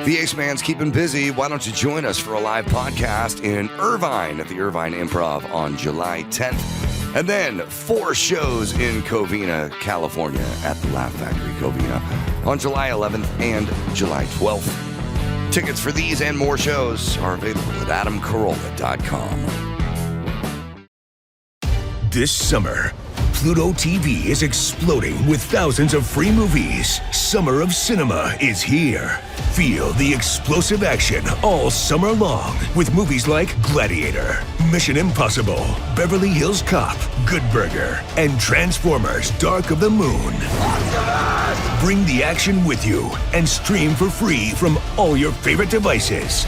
The Ace Man's keeping busy. Why don't you join us for a live podcast in Irvine at the Irvine Improv on July 10th. And then 4 shows in Covina, California at the Laugh Factory Covina on July 11th and July 12th. Tickets for these and more shows are available at adamcarolla.com. This summer, Pluto TV is exploding with thousands of free movies. Summer of Cinema is here. Feel the explosive action all summer long with movies like Gladiator, Mission Impossible, Beverly Hills Cop, Good Burger, and Transformers: Dark of the Moon. Bring the action with you and stream for free from all your favorite devices.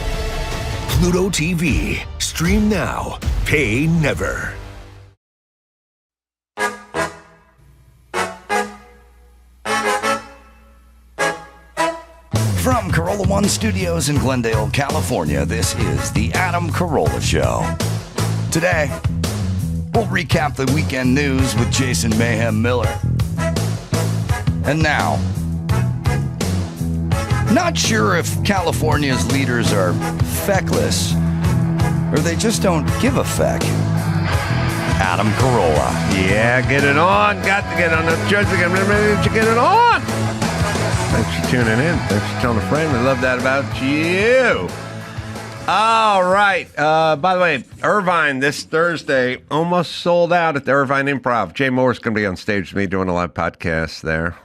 Pluto TV. Stream now. Pay never. From Carolla One Studios in Glendale, California, this is the Adam Carolla Show. Today, we'll recap the weekend news with Jason Mayhem Miller. And now, not sure if California's leaders are feckless or they just don't give a feck. Adam Carolla. Yeah, get it on. Got to get on the judge again. Remember to get it on. Thanks for tuning in. Thanks for telling a friend. We love that about you. All right. By the way, Irvine this Thursday almost sold out at the Irvine Improv. Jay Moore's going to be on stage with me doing a live podcast there.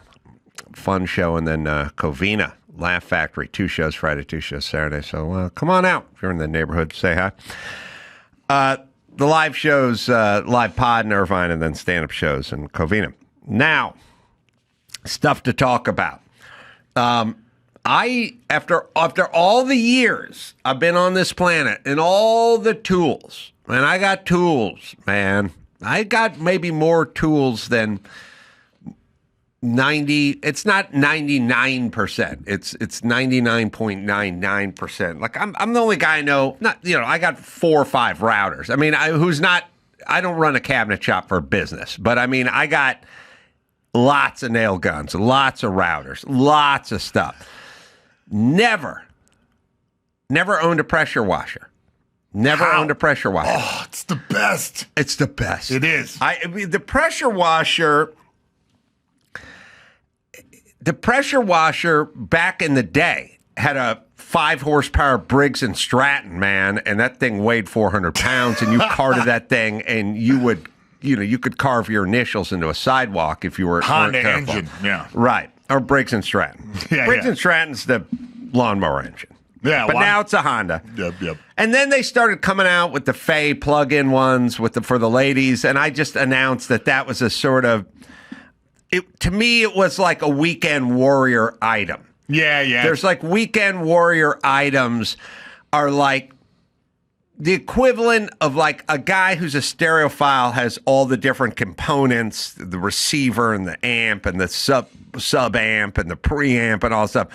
Fun show. And then Covina, Laugh Factory, 2 shows Friday, 2 shows Saturday. So come on out if you're in the neighborhood. Say hi. The live shows, live pod in Irvine, and then stand-up shows in Covina. Now, stuff to talk about. After all the years I've been on this planet and all the tools, and I got tools, man. I got maybe more tools than 90. It's not 99%. It's 99.99%. Like I'm the only guy I know. I got 4 or 5 routers. I mean, I don't run a cabinet shop for business, but I mean, I got lots of nail guns, lots of routers, lots of stuff. Never owned a pressure washer. Never owned a pressure washer. Oh, it's the best. It's the best. It is. The pressure washer back in the day had a 5 horsepower Briggs and Stratton, man, and that thing weighed 400 pounds, and you carted that thing, and you could carve your initials into a sidewalk if you were Honda careful. engine, yeah. Right. Or Briggs and Stratton. Briggs and Stratton's the lawnmower engine. Yeah. But now it's a Honda. Yep. And then they started coming out with the Faye plug-in ones for the ladies, and I just announced that was a sort of, to me, it was like a weekend warrior item. Yeah. There's like weekend warrior items are like the equivalent of like a guy who's a stereophile has all the different components, the receiver and the amp and the sub amp and the preamp and all that stuff.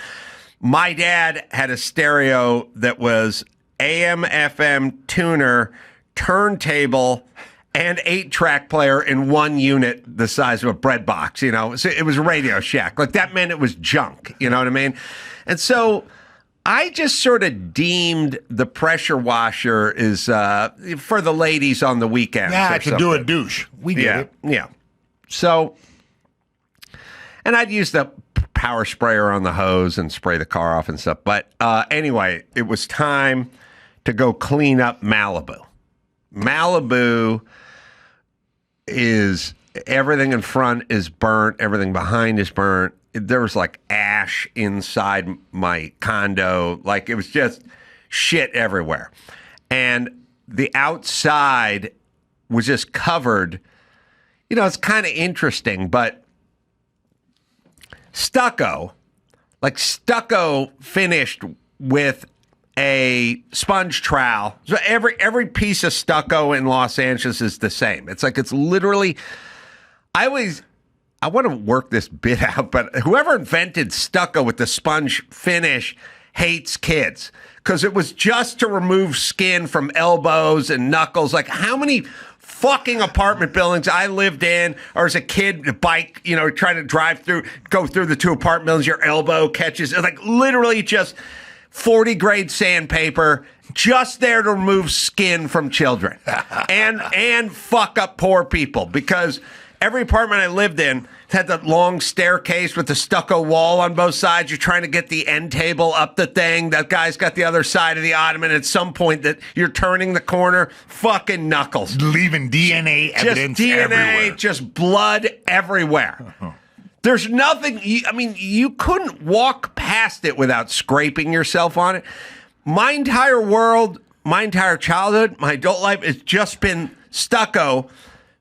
My dad had a stereo that was AM, FM, tuner, turntable, and 8-track player in one unit the size of a bread box, So it was a Radio Shack. Like that meant it was junk, you know what I mean? And so I just sort of deemed the pressure washer is for the ladies on the weekends. Yeah, to do a douche. We get it. Yeah. So, and I'd use the power sprayer on the hose and spray the car off and stuff. But anyway, it was time to go clean up Malibu. Malibu is everything in front is burnt, everything behind is burnt. There was like ash inside my condo. Like it was just shit everywhere. And the outside was just covered. It's kind of interesting, but stucco finished with a sponge trowel. So every piece of stucco in Los Angeles is the same. It's literally, I want to work this bit out, but whoever invented stucco with the sponge finish hates kids because it was just to remove skin from elbows and knuckles. Like how many fucking apartment buildings I lived in, or as a kid, a bike, trying to go through the 2 apartment buildings, your elbow catches, like literally just 40 grade sandpaper just there to remove skin from children and fuck up poor people, because every apartment I lived in had that long staircase with the stucco wall on both sides. You're trying to get the end table up the thing. That guy's got the other side of the ottoman. At some point that you're turning the corner, fucking knuckles. Leaving DNA evidence everywhere. Just blood everywhere. There's nothing, you couldn't walk past it without scraping yourself on it. My entire world, my entire childhood, my adult life has just been stucco.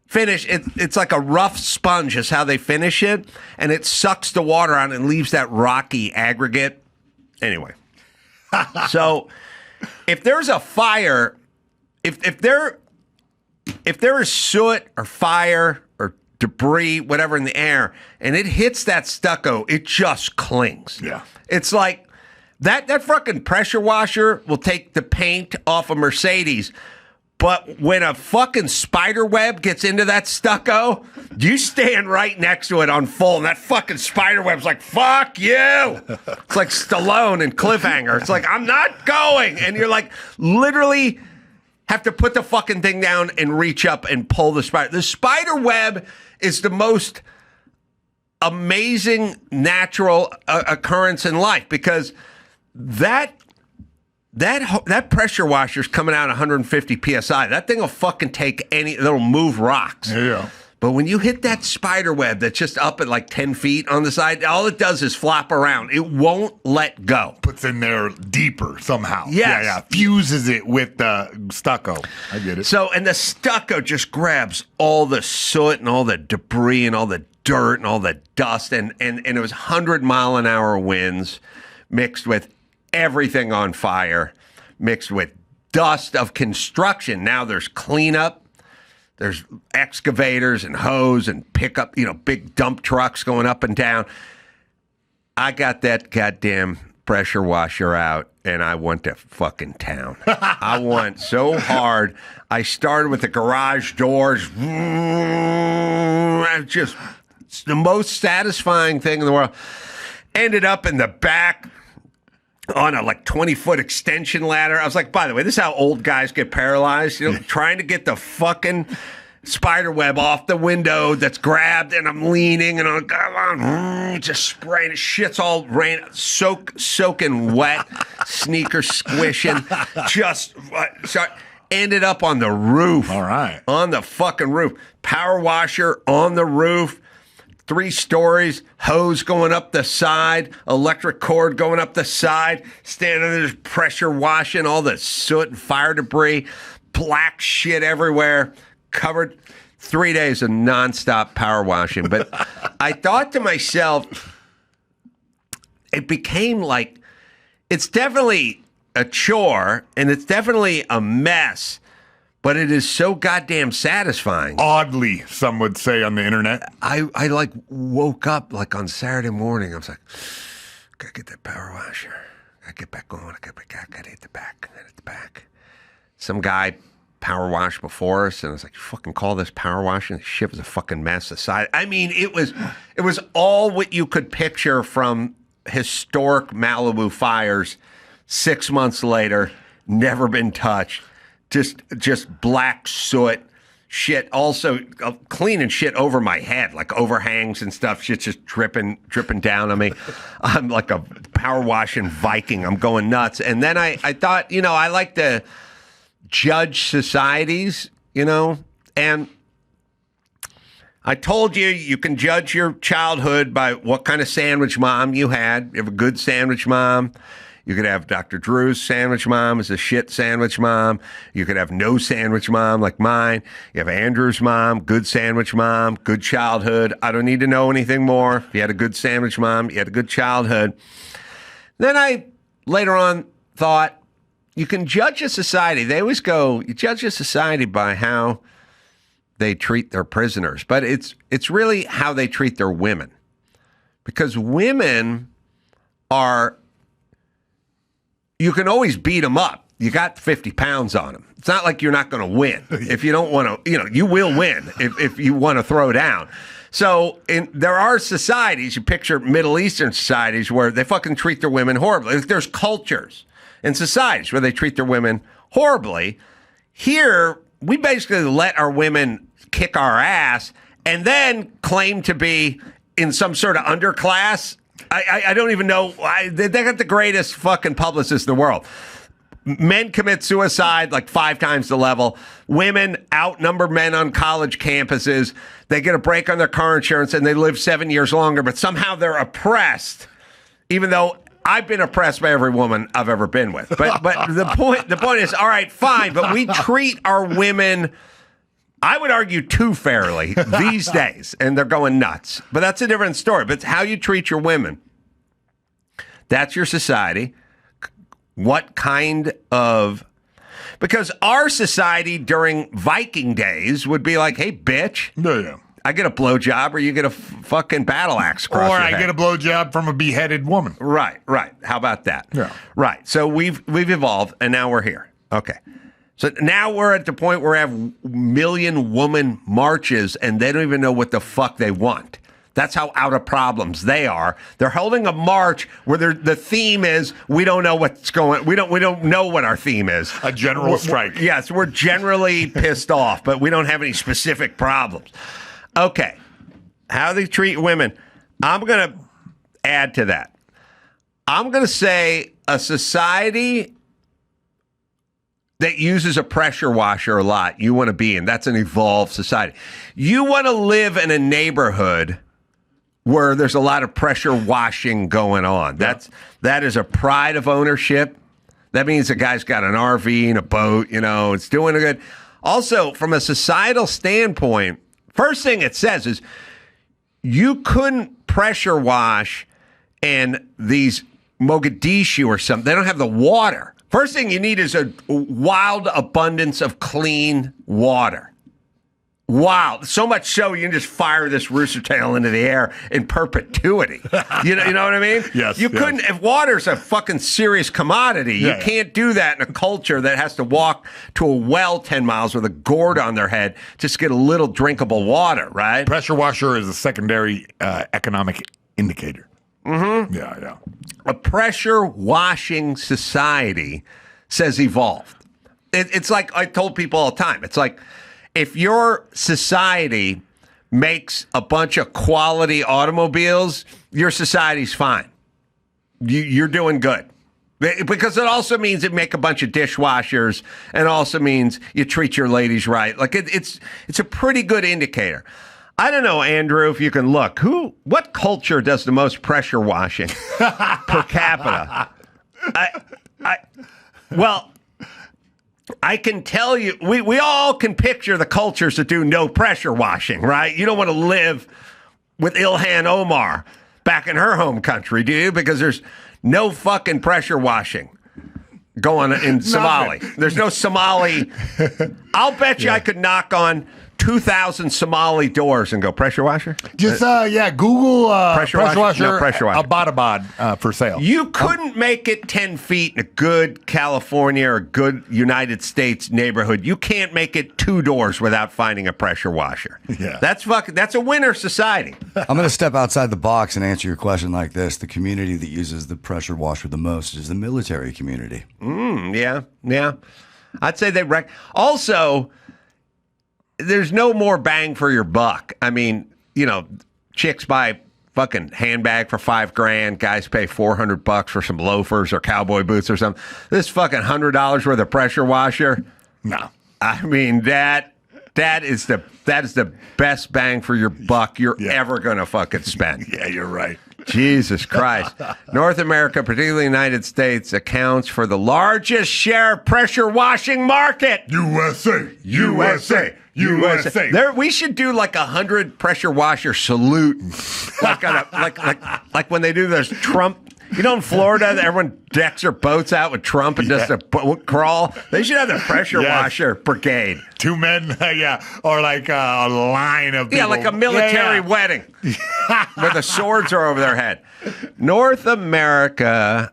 Finish. It's like a rough sponge is how they finish it, and it sucks the water out and leaves that rocky aggregate. Anyway, so if there's a fire, if there is soot or fire or debris, whatever in the air, and it hits that stucco, it just clings. Yeah, it's like that fucking pressure washer will take the paint off a Mercedes. But when a fucking spider web gets into that stucco, you stand right next to it on full, and that fucking spider web's like, fuck you. It's like Stallone and Cliffhanger. It's like, I'm not going. And you're like, literally have to put the fucking thing down and reach up and pull the spider. The spider web is the most amazing natural occurrence in life, because that pressure washer's coming out 150 psi. That thing will fucking take it'll move rocks. Yeah. But when you hit that spider web that's just up at like 10 feet on the side, all it does is flop around. It won't let go. Puts in there deeper somehow. Yes. Yeah. Fuses it with the stucco. I get it. So, and the stucco just grabs all the soot and all the debris and all the dirt and all the dust. And it was 100-mile-an-hour winds mixed with everything on fire, mixed with dust of construction. Now there's cleanup. There's excavators and hose and pickup, big dump trucks going up and down. I got that goddamn pressure washer out, and I went to fucking town. I went so hard. I started with the garage doors. Just it's the most satisfying thing in the world. Ended up in the back on a 20-foot extension ladder. I was like, by the way, this is how old guys get paralyzed. Trying to get the fucking spider web off the window that's grabbed, and I'm leaning, and I'm just spraying it. Shit's all rain, soaking wet, sneaker squishing. Ended up on the roof. All right. On the fucking roof. Power washer on the roof. 3 stories, hose going up the side, electric cord going up the side, standing there pressure washing all the soot and fire debris, black shit everywhere, covered. 3 days of nonstop power washing. But I thought to myself, it became like, it's definitely a chore and it's definitely a mess. But it is so goddamn satisfying. Oddly, some would say on the internet. I woke up on Saturday morning. I was like, gotta get that power washer. Gotta get back going. Gotta hit the back. Some guy power washed before us, and I was like, you fucking call this power washing? This shit was a fucking mess aside. I mean, it was all what you could picture from historic Malibu fires 6 months later, never been touched. Just black soot, shit. Also, cleaning shit over my head, like overhangs and stuff. Shit's just dripping down on me. I'm like a power washing Viking. I'm going nuts. And then I thought, I like to judge societies, and I told you can judge your childhood by what kind of sandwich mom you had. You have a good sandwich mom. You could have Dr. Drew's sandwich mom as a shit sandwich mom. You could have no sandwich mom like mine. You have Andrew's mom, good sandwich mom, good childhood. I don't need to know anything more. If you had a good sandwich mom, you had a good childhood. Then I later on thought, you can judge a society. They always go, you judge a society by how they treat their prisoners. But it's really how they treat their women. Because women are... You can always beat them up. you got 50 pounds on them. It's not like you're not going to win. If you don't want to, you will win if you want to throw down. So there are societies, you picture Middle Eastern societies, where they fucking treat their women horribly. There's cultures and societies where they treat their women horribly. Here, we basically let our women kick our ass and then claim to be in some sort of underclass. I don't even know. They got the greatest fucking publicists in the world. Men commit suicide like 5 times the level. Women outnumber men on college campuses. They get a break on their car insurance and they live 7 years longer, but somehow they're oppressed, even though I've been oppressed by every woman I've ever been with. But the point is, all right, fine, but we treat our women, I would argue, too fairly these days, and they're going nuts. But that's a different story. But it's how you treat your women. That's your society. What kind of... Because our society during Viking days would be like, hey, bitch, Yeah. I get a blowjob or you get a fucking battle axe across Or your I head. get a blowjob from a beheaded woman. Right. How about that? Yeah. Right. So we've evolved, and now we're here. Okay. So now we're at the point where we have million woman marches, and they don't even know what the fuck they want. That's how out of problems they are. They're holding a march where the theme is we don't know what's going. We don't know what our theme is. A general strike. Yes, we're generally pissed off, but we don't have any specific problems. Okay, how they treat women. I'm going to add to that. I'm going to say a society that uses a pressure washer a lot, you want to be in. That's an evolved society. You want to live in a neighborhood where there's a lot of pressure washing going on. That is a pride of ownership. That means the guy's got an RV and a boat, it's doing a good. Also, from a societal standpoint, first thing it says is you couldn't pressure wash in these Mogadishu or something. They don't have the water. First thing you need is a wild abundance of clean water. Wild. So much so you can just fire this rooster tail into the air in perpetuity. You know what I mean? Yes. You couldn't, if water's a fucking serious commodity, you can't do that in a culture that has to walk to a well 10 miles with a gourd on their head just to get a little drinkable water, right? Pressure washer is a secondary economic indicator. Mm-hmm. Yeah. A pressure washing society says evolved. It's like I told people all the time. It's like if your society makes a bunch of quality automobiles, your society's fine. You're doing good. Because it also means it make a bunch of dishwashers, and also means you treat your ladies right. Like it's a pretty good indicator. I don't know, Andrew, if you can look. What culture does the most pressure washing per capita? I can tell you, we all can picture the cultures that do no pressure washing, right? You don't want to live with Ilhan Omar back in her home country, do you? Because there's no fucking pressure washing going in Somali. There's no Somali. I'll bet you I could knock on 2,000 Somali doors and go, pressure washer? Just, Google pressure washer, no pressure washer. Abbottabad for sale. You couldn't make it 10 feet in a good California or good United States neighborhood. You can't make it 2 doors without finding a pressure washer. Yeah. That's a winner society. I'm going to step outside the box and answer your question like this. The community that uses the pressure washer the most is the military community. Yeah. I'd say they also, there's no more bang for your buck. I mean, chicks buy fucking handbag for $5,000. Guys pay $400 for some loafers or cowboy boots or something. This fucking $100 worth of pressure washer. No. I mean, that is the best bang for your buck you're ever gonna fucking spend. Yeah, you're right. Jesus Christ. North America, particularly the United States, accounts for the largest share of pressure washing market. USA. We should do like 100 pressure washer salute, like when they do those Trump. In Florida, everyone decks their boats out with Trump and does the boat crawl. They should have the pressure washer brigade. 2 men, or like a line of people. Yeah, like a military wedding where the swords are over their head. North America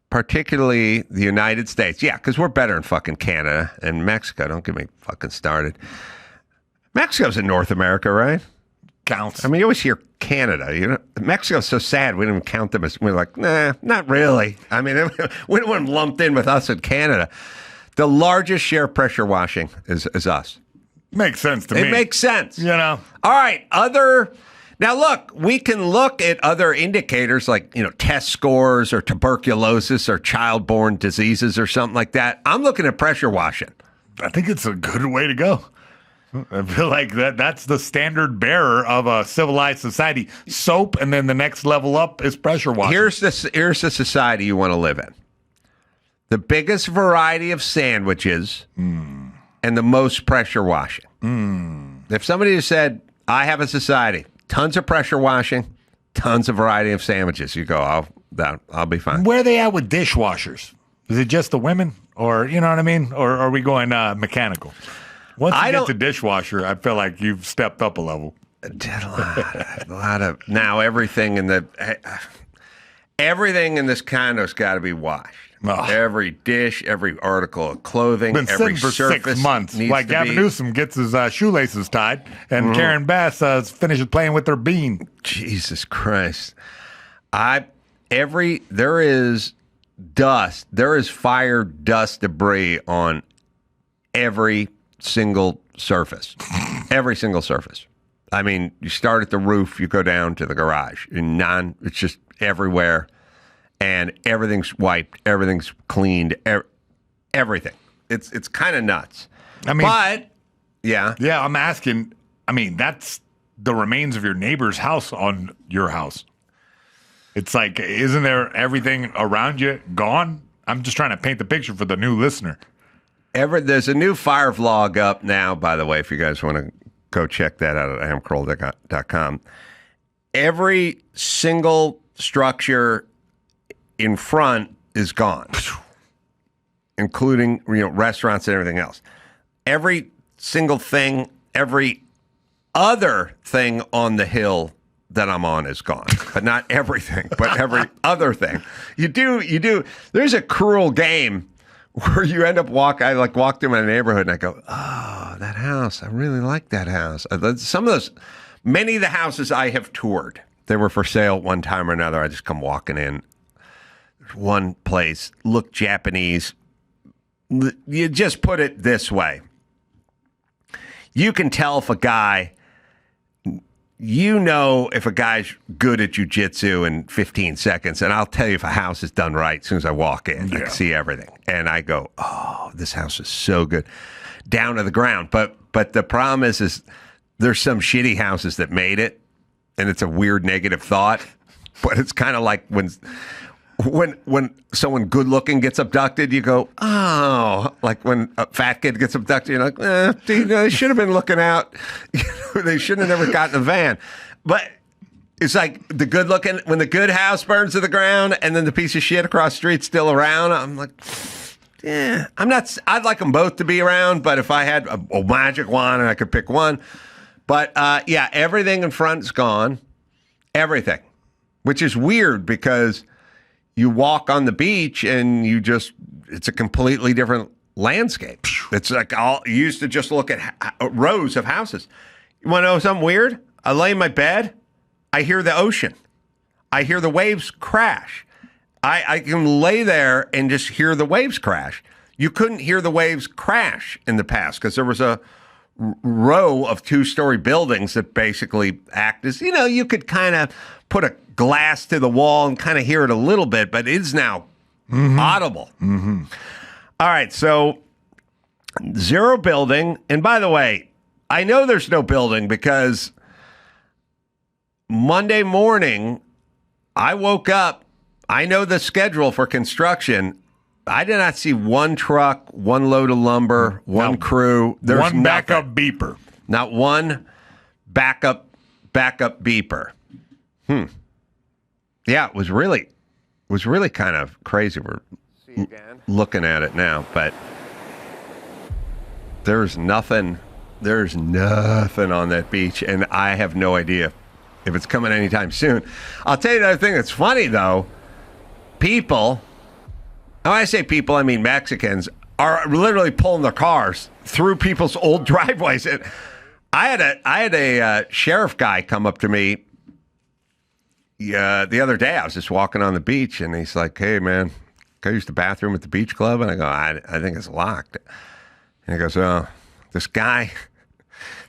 particularly the United States. Yeah, because we're better in fucking Canada and Mexico. Don't get me fucking started. Mexico's in North America, right? Counts. I mean, you always hear Canada. You know, Mexico's so sad. We didn't count them as. We're like, nah, not really. I mean, we don't want them lumped in with us in Canada. The largest share of pressure washing is us. Makes sense to me. It makes sense. You know. All right. Now, look, we can look at other indicators like, test scores or tuberculosis or child-borne diseases or something like that. I'm looking at pressure washing. I think it's a good way to go. I feel like that's the standard bearer of a civilized society. Soap, and then the next level up is pressure washing. Here's the society you want to live in. The biggest variety of sandwiches and the most pressure washing. If somebody just said, I have a society, tons of pressure washing, tons of variety of sandwiches, you go, I'll be fine. Where are they at with dishwashers? Is it just the women? Or, you know what I mean? Or are we going mechanical? Once you get to dishwasher, I feel like you've stepped up a level. A lot of now everything in this condo's got to be washed. Oh. Every dish, every article of clothing, been every sitting for surface 6 months. Like Gavin Newsom gets his shoelaces tied, and Karen Bass finishes playing with her bean. Jesus Christ! There is dust. There is fire, dust, debris on every single surface. Every single surface. I mean, you start at the roof, you go down to the garage. It's just everywhere, and everything's wiped, everything's cleaned, everything. It's kind of nuts. I mean, but yeah, I'm asking. I mean, that's the remains of your neighbor's house on your house. It's like, isn't there everything around you gone? I'm just trying to paint the picture for the new listener. There's a new fire vlog up now, by the way, if you guys want to go check that out at adamcarolla.com. Every single structure in front is gone, including restaurants and everything else. Every single thing, every other thing on the hill that I'm on is gone, but not everything, but every other thing. You do. There's a cruel game where you end up I walk through my neighborhood and I go, oh, that house. I really like that house. Many of the houses I have toured, they were for sale one time or another. I just come walking in. There's one place, looked Japanese. You just put it this way. You can tell if a guy's good at jujitsu in 15 seconds, and I'll tell you if a house is done right as soon as I walk in. I can see everything. And I go, oh, this house is so good. Down to the ground. But the problem is there's some shitty houses that made it, and it's a weird negative thought. But it's kind of like when someone good-looking gets abducted, you go, oh, like when a fat kid gets abducted, you're like, they should have been looking out. They shouldn't have never gotten a van. But it's like the good-looking, when the good house burns to the ground and then the piece of shit across the street's still around, I'm like, yeah, I'd like them both to be around, but if I had a magic wand and I could pick one. But, everything in front's gone. Everything. Which is weird because you walk on the beach and it's a completely different landscape. It's like you used to just look at rows of houses. You want to know something weird? I lay in my bed. I hear the ocean. I hear the waves crash. I can lay there and just hear the waves crash. You couldn't hear the waves crash in the past because there was a row of 2-story buildings that basically act as, you could kind of put a glass to the wall and kind of hear it a little bit, but it is now audible. Mm-hmm. All right, so zero building. And by the way, I know there's no building because Monday morning, I woke up. I know the schedule for construction. I did not see one truck, one load of lumber, one crew. There's one backup beeper. Not one backup beeper. Yeah, it was really kind of crazy. We're looking at it now, but there's nothing on that beach, and I have no idea if it's coming anytime soon. I'll tell you another thing that's funny, though. People When I say people, I mean Mexicans, are literally pulling their cars through people's old driveways. And I had a sheriff guy come up to me the other day. I was just walking on the beach, and he's like, "Hey, man, can I use the bathroom at the beach club?" And I go, I think it's locked. And he goes, "Oh, this guy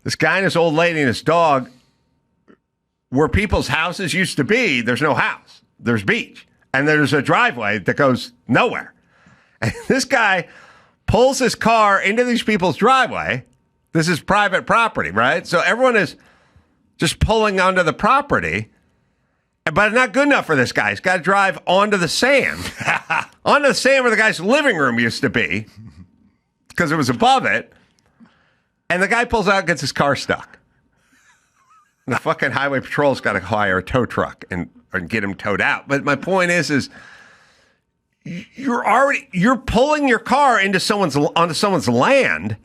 and this old lady and his dog, where people's houses used to be, there's no house. There's beach. And there's a driveway that goes nowhere. And this guy pulls his car into these people's driveway. This is private property, right? So everyone is just pulling onto the property. But it's not good enough for this guy. He's got to drive onto the sand. Onto the sand where the guy's living room used to be. Because it was above it. And the guy pulls out and gets his car stuck. And the fucking highway patrol's got to hire a tow truck and get him towed out. But my point is you're pulling your car onto someone's land.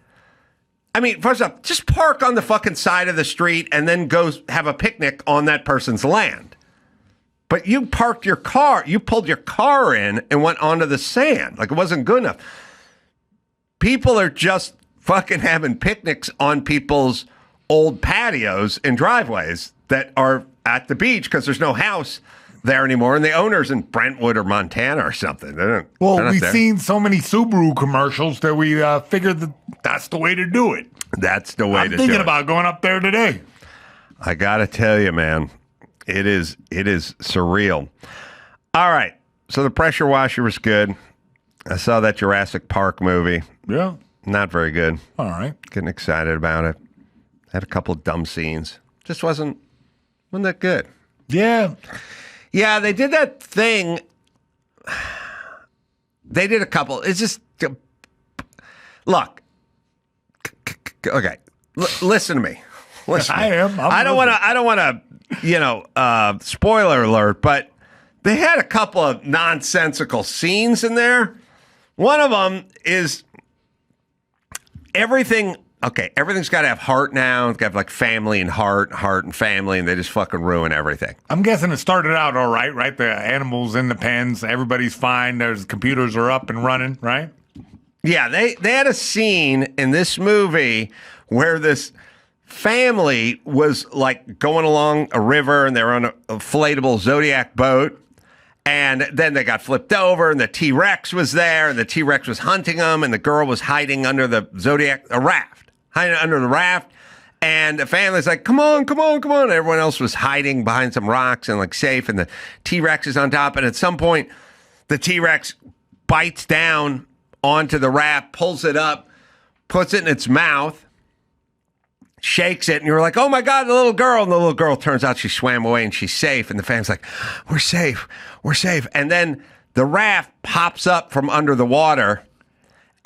I mean, first off, just park on the fucking side of the street and then go have a picnic on that person's land. But you pulled your car in and went onto the sand. Like, it wasn't good enough. People are just fucking having picnics on people's old patios and driveways that are at the beach because there's no house there anymore, and the owner's in Brentwood or Montana or something. We've seen so many Subaru commercials that we figured that's the way to do it. That's the way to do it. I'm thinking about going up there today. I gotta tell you, man, it is surreal. All right, so the pressure washer was good. I saw that Jurassic Park movie. Yeah. Not very good. All right. Getting excited about it. Had a couple of dumb scenes. Just wasn't that good. Yeah. Yeah, they did that thing. They did a couple. It's just, look. Okay, listen to me. Listen. I am. I don't want to. Spoiler alert. But they had a couple of nonsensical scenes in there. One of them is everything. Okay, everything's got to have heart now. It's got to have like family and heart and family, and they just fucking ruin everything. I'm guessing it started out all right, right? The animals in the pens, everybody's fine. There's computers are up and running, right? Yeah, they had a scene in this movie where this family was like going along a river, and they were on a inflatable Zodiac boat. And then they got flipped over, and the T-Rex was there, and the T-Rex was hunting them, and the girl was hiding under the raft. Hiding under the raft, and the family's like, come on. And everyone else was hiding behind some rocks and like safe, and the T-Rex is on top. And at some point, the T-Rex bites down onto the raft, pulls it up, puts it in its mouth, shakes it, and you're like, oh my God, the little girl. And the little girl, turns out she swam away and she's safe. And the family's like, we're safe. And then the raft pops up from under the water.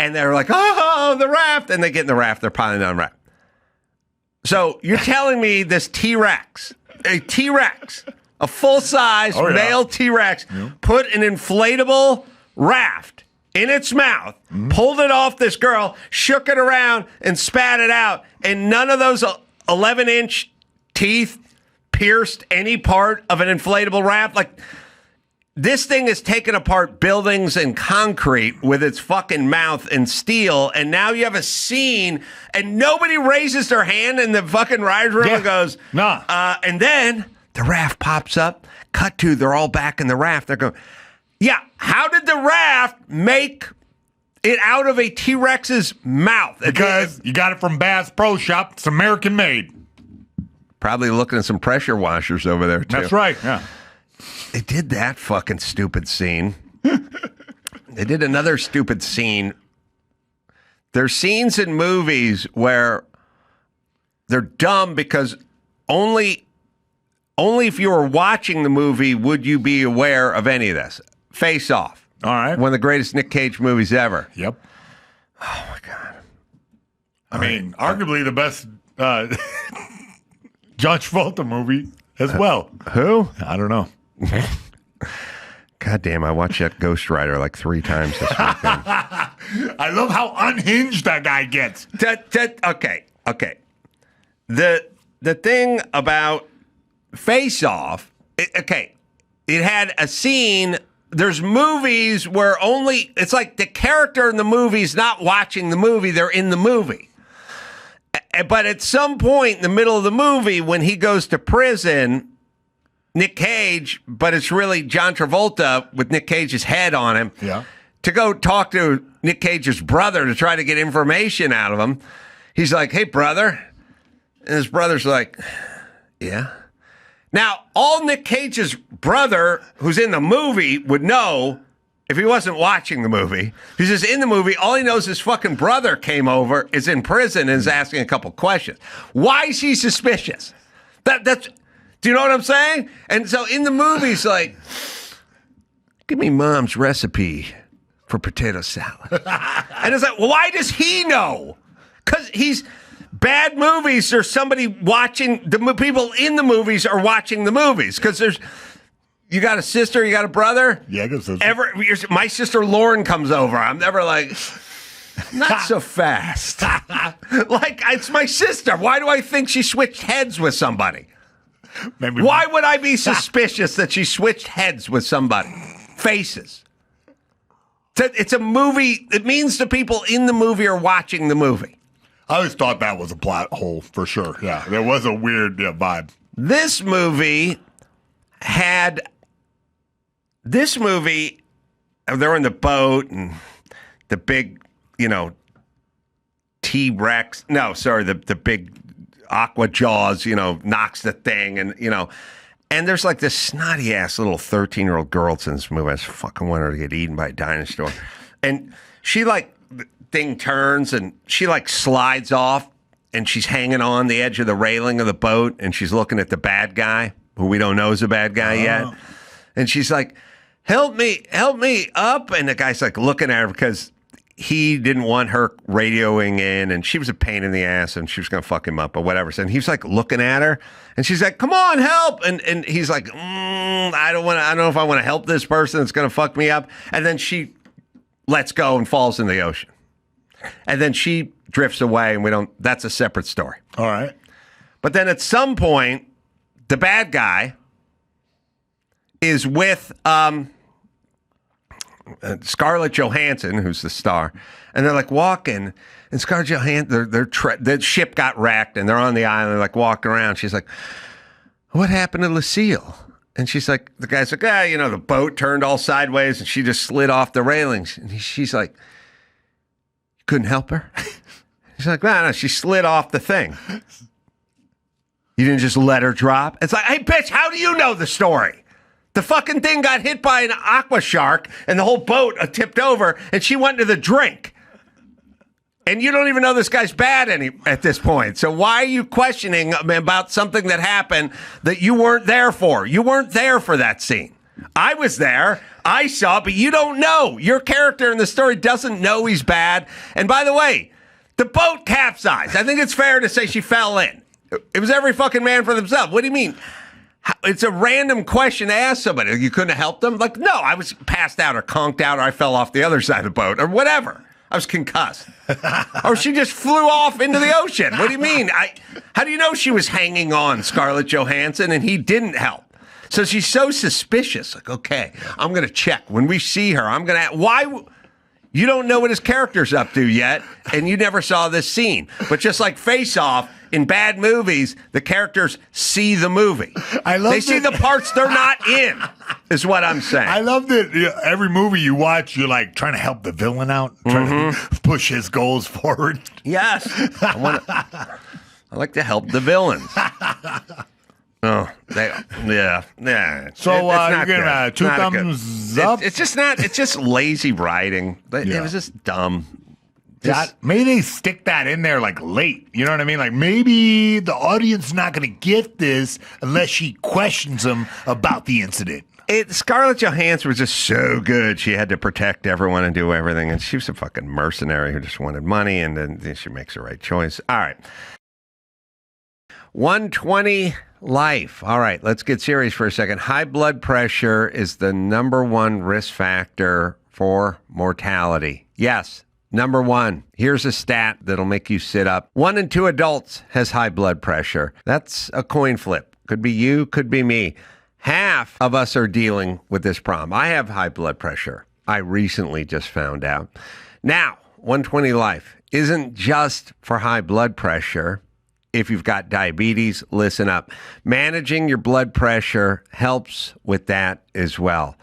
And they're like, oh, the raft. And they get in the raft. They're piling down the raft. So you're telling me this T-Rex, a full-size male T-Rex, put an inflatable raft in its mouth, pulled it off this girl, shook it around, and spat it out. And none of those 11-inch teeth pierced any part of an inflatable raft? Like, this thing is taking apart buildings and concrete with its fucking mouth and steel, and now you have a scene, and nobody raises their hand in the fucking rider's room and goes, nah. And then the raft pops up. Cut to, they're all back in the raft. They're going, yeah, how did the raft make it out of a T-Rex's mouth? Because you got it from Bass Pro Shop. It's American made. Probably looking at some pressure washers over there, too. That's right, yeah. They did that fucking stupid scene. They did another stupid scene. There's scenes in movies where they're dumb because only if you were watching the movie would you be aware of any of this. Face Off. All right. One of the greatest Nick Cage movies ever. Yep. Oh, my God. I mean, arguably the best John Travolta movie as well. Who? I don't know. God damn, I watched that Ghost Rider like 3 times this weekend. I love how unhinged that guy gets. Okay. The thing about Face Off, it had a scene there's movies where it's like the character in the movie is not watching the movie, they're in the movie. But at some point in the middle of the movie, when he goes to prison, Nick Cage, but it's really John Travolta with Nick Cage's head on him, to go talk to Nick Cage's brother to try to get information out of him. He's like, hey, brother. And his brother's like, yeah. Now, all Nick Cage's brother, who's in the movie, would know if he wasn't watching the movie. He's just in the movie. All he knows is fucking brother came over, is in prison, and is asking a couple questions. Why is he suspicious? That's. Do you know what I'm saying? And so in the movie, he's like, give me mom's recipe for potato salad. And it's like, well, why does he know? Because he's bad movies. There's somebody watching people in the movies are watching the movies. Because you got a sister, you got a brother. Yeah, I got a sister. My sister Lauren comes over. I'm never like, not so fast. Like, it's my sister. Why do I think she switched heads with somebody? Maybe. Why would I be suspicious that she switched heads with somebody? Faces. It's a movie. It means the people in the movie are watching the movie. I always thought that was a plot hole for sure. Yeah, there was a weird vibe. This movie, they're in the boat and the big, T-Rex. No, sorry, the big Aqua Jaws, knocks the thing and, and there's like this snotty ass little 13-year-old girl in this movie. I just fucking want her to get eaten by a dinosaur. And she the thing turns and she slides off and she's hanging on the edge of the railing of the boat and she's looking at the bad guy who we don't know is a bad guy yet. And she's like, help me up. And the guy's looking at her because he didn't want her radioing in, and she was a pain in the ass, and she was going to fuck him up or whatever. So, and he's looking at her, and she's like, "Come on, help!" And he's like, "I don't know if I want to help this person that's going to fuck me up." And then she lets go and falls in the ocean, and then she drifts away, and that's a separate story. All right. But then at some point, the bad guy is with Scarlett Johansson, who's the star, and they're walking, and Scarlett Johansson, the ship got wrecked, and they're on the island, walking around. She's like, "What happened to Lucille?" And she's like, the guy's like, the boat turned all sideways, and she just slid off the railings. And she's like, "You couldn't help her?" She's like, "No, she slid off the thing. You didn't just let her drop?" It's like, hey, bitch, how do you know the story? The fucking thing got hit by an aqua shark and the whole boat tipped over and she went to the drink. And you don't even know this guy's bad at this point. So why are you questioning about something that happened that you weren't there for? You weren't there for that scene. I was there. I saw, but you don't know. Your character in the story doesn't know he's bad. And by the way, the boat capsized. I think it's fair to say she fell in. It was every fucking man for themselves. What do you mean? It's a random question to ask somebody. You couldn't have helped them? No, I was passed out or conked out or I fell off the other side of the boat or whatever. I was concussed. Or she just flew off into the ocean. What do you mean? How do you know she was hanging on, Scarlett Johansson, and he didn't help? So she's so suspicious. Okay, I'm going to check. When we see her, I'm going to ask, why... You don't know what his character's up to yet, and you never saw this scene. But just like Face Off, in bad movies, the characters see the movie. They see the parts they're not in, is what I'm saying. I love that every movie you watch, you're trying to help the villain out, trying to push his goals forward. Yes. I like to help the villains. Oh, yeah. So you're getting two thumbs up? It's just lazy writing. It was just dumb. Maybe they stick that in there late. You know what I mean? Maybe the audience is not going to get this unless she questions them about the incident. Scarlett Johansson was just so good. She had to protect everyone and do everything. And she was a fucking mercenary who just wanted money. And then she makes the right choice. All right. 120 life. All right, let's get serious for a second. High blood pressure is the number one risk factor for mortality. Yes, number one. Here's a stat that'll make you sit up. 1 in 2 adults has high blood pressure. That's a coin flip. Could be you, could be me. half of us are dealing with this problem. I have high blood pressure. I recently just found out. Now, 120 Life isn't just for high blood pressure. If you've got diabetes, listen up. Managing your blood pressure helps with that as well.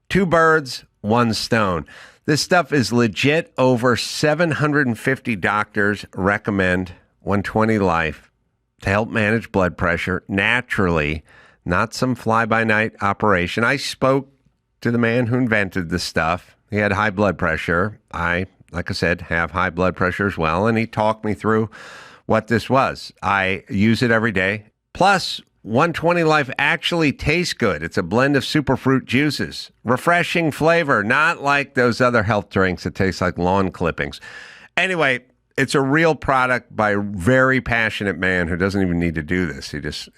2 birds, 1 stone. This stuff is legit. Over 750 doctors recommend 120 Life to help manage blood pressure naturally, not some fly-by-night operation. I spoke to the man who invented this stuff. He had high blood pressure. Like I said, have high blood pressure as well, and he talked me through what this was. I use it every day. Plus, 120 Life actually tastes good. It's a blend of superfruit juices. Refreshing flavor, not like those other health drinks that taste like lawn clippings. Anyway, it's a real product by a very passionate man who doesn't even need to do this. He just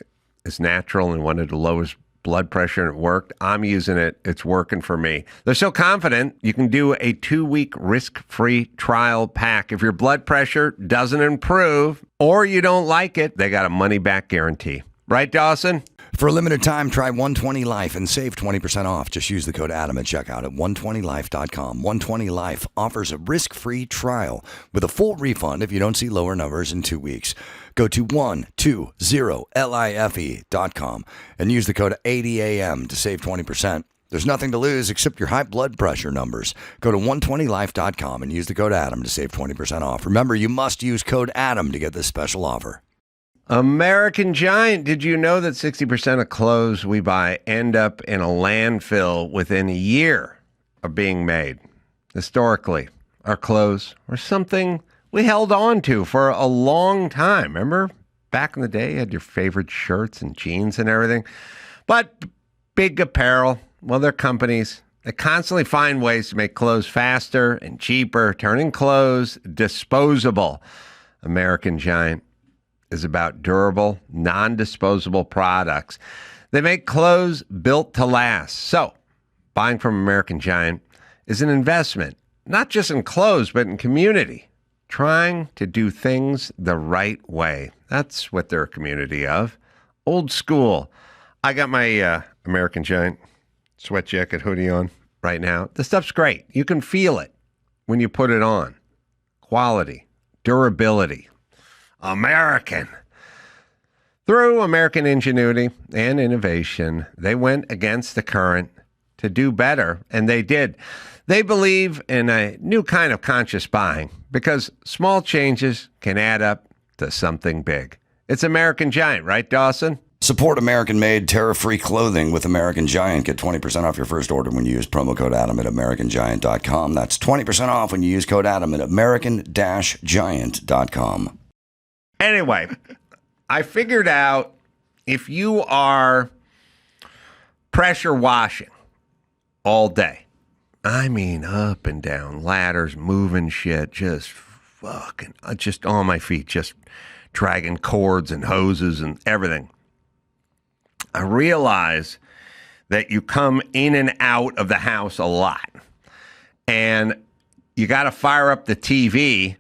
is natural and wanted to lower his blood pressure, and it worked. I'm using it. It's working for me. They're so confident you can do a 2-week risk-free trial pack. If your blood pressure doesn't improve or you don't like it, they got a money-back guarantee. Right, Dawson? For a limited time, try 120 Life and save 20% off. Just use the code Adam at checkout at 120life.com. 120 Life offers a risk-free trial with a full refund if you don't see lower numbers in 2 weeks. Go to 120life.com and use the code 80AM to save 20%. There's nothing to lose except your high blood pressure numbers. Go to 120life.com and use the code Adam to save 20% off. Remember, you must use code Adam to get this special offer. American Giant. Did you know that 60% of clothes we buy end up in a landfill within a year of being made? Historically, our clothes were something we held on to for a long time. Remember, back in the day, you had your favorite shirts and jeans and everything. But big apparel, well, they're companies. They constantly find ways to make clothes faster and cheaper, turning clothes disposable. American Giant is about durable, non-disposable products. They make clothes built to last. So, buying from American Giant is an investment, not just in clothes, but in community. Trying to do things the right way. That's what they're a community of. Old school. I got my American Giant sweat jacket hoodie on right now. The stuff's great. You can feel it when you put it on. Quality, durability. American. Through American ingenuity and innovation, they went against the current to do better, and they did. They believe in a new kind of conscious buying because small changes can add up to something big. It's American Giant, right, Dawson? Support American-made, terror-free clothing with American Giant. Get 20% off your first order when you use promo code Adam at AmericanGiant.com. That's 20% off when you use code Adam at American-Giant.com. Anyway, I figured out if you are pressure washing all day, I mean up and down ladders, moving shit, just on my feet, just dragging cords and hoses and everything. I realize that you come in and out of the house a lot, and you got to fire up the TV.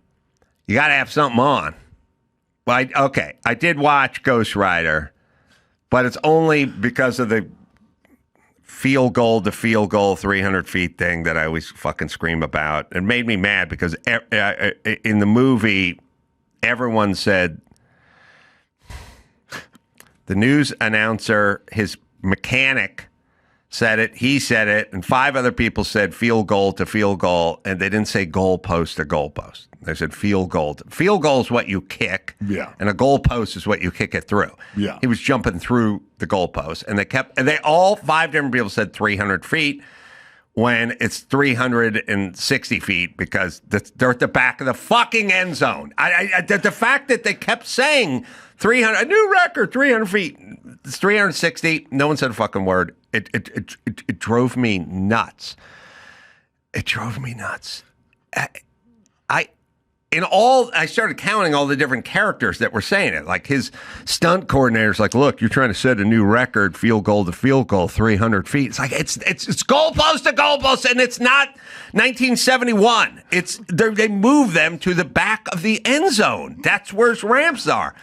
You got to have something on. Well, I did watch Ghost Rider, but it's only because of the field goal 300 feet thing that I always fucking scream about. It made me mad because in the movie, everyone said, the news announcer, his mechanic said it, he said it, and 5 other people said field goal to field goal, and they didn't say goalpost to goalpost. They said field goal. Field goal is what you kick, and a goalpost is what you kick it through. Yeah. He was jumping through the goalpost, and they all 5 different people said 300 feet when it's 360 feet because they're at the back of the fucking end zone. The fact that they kept saying 300, a new record, 300 feet. It's 360. No one said a fucking word. It drove me nuts. It drove me nuts. I started counting all the different characters that were saying it. Like his stunt coordinator's like, look, you're trying to set a new record, field goal to field goal, 300 feet. It's like, it's goalpost to goalpost, and it's not 1971. They move them to the back of the end zone. That's where his ramps are.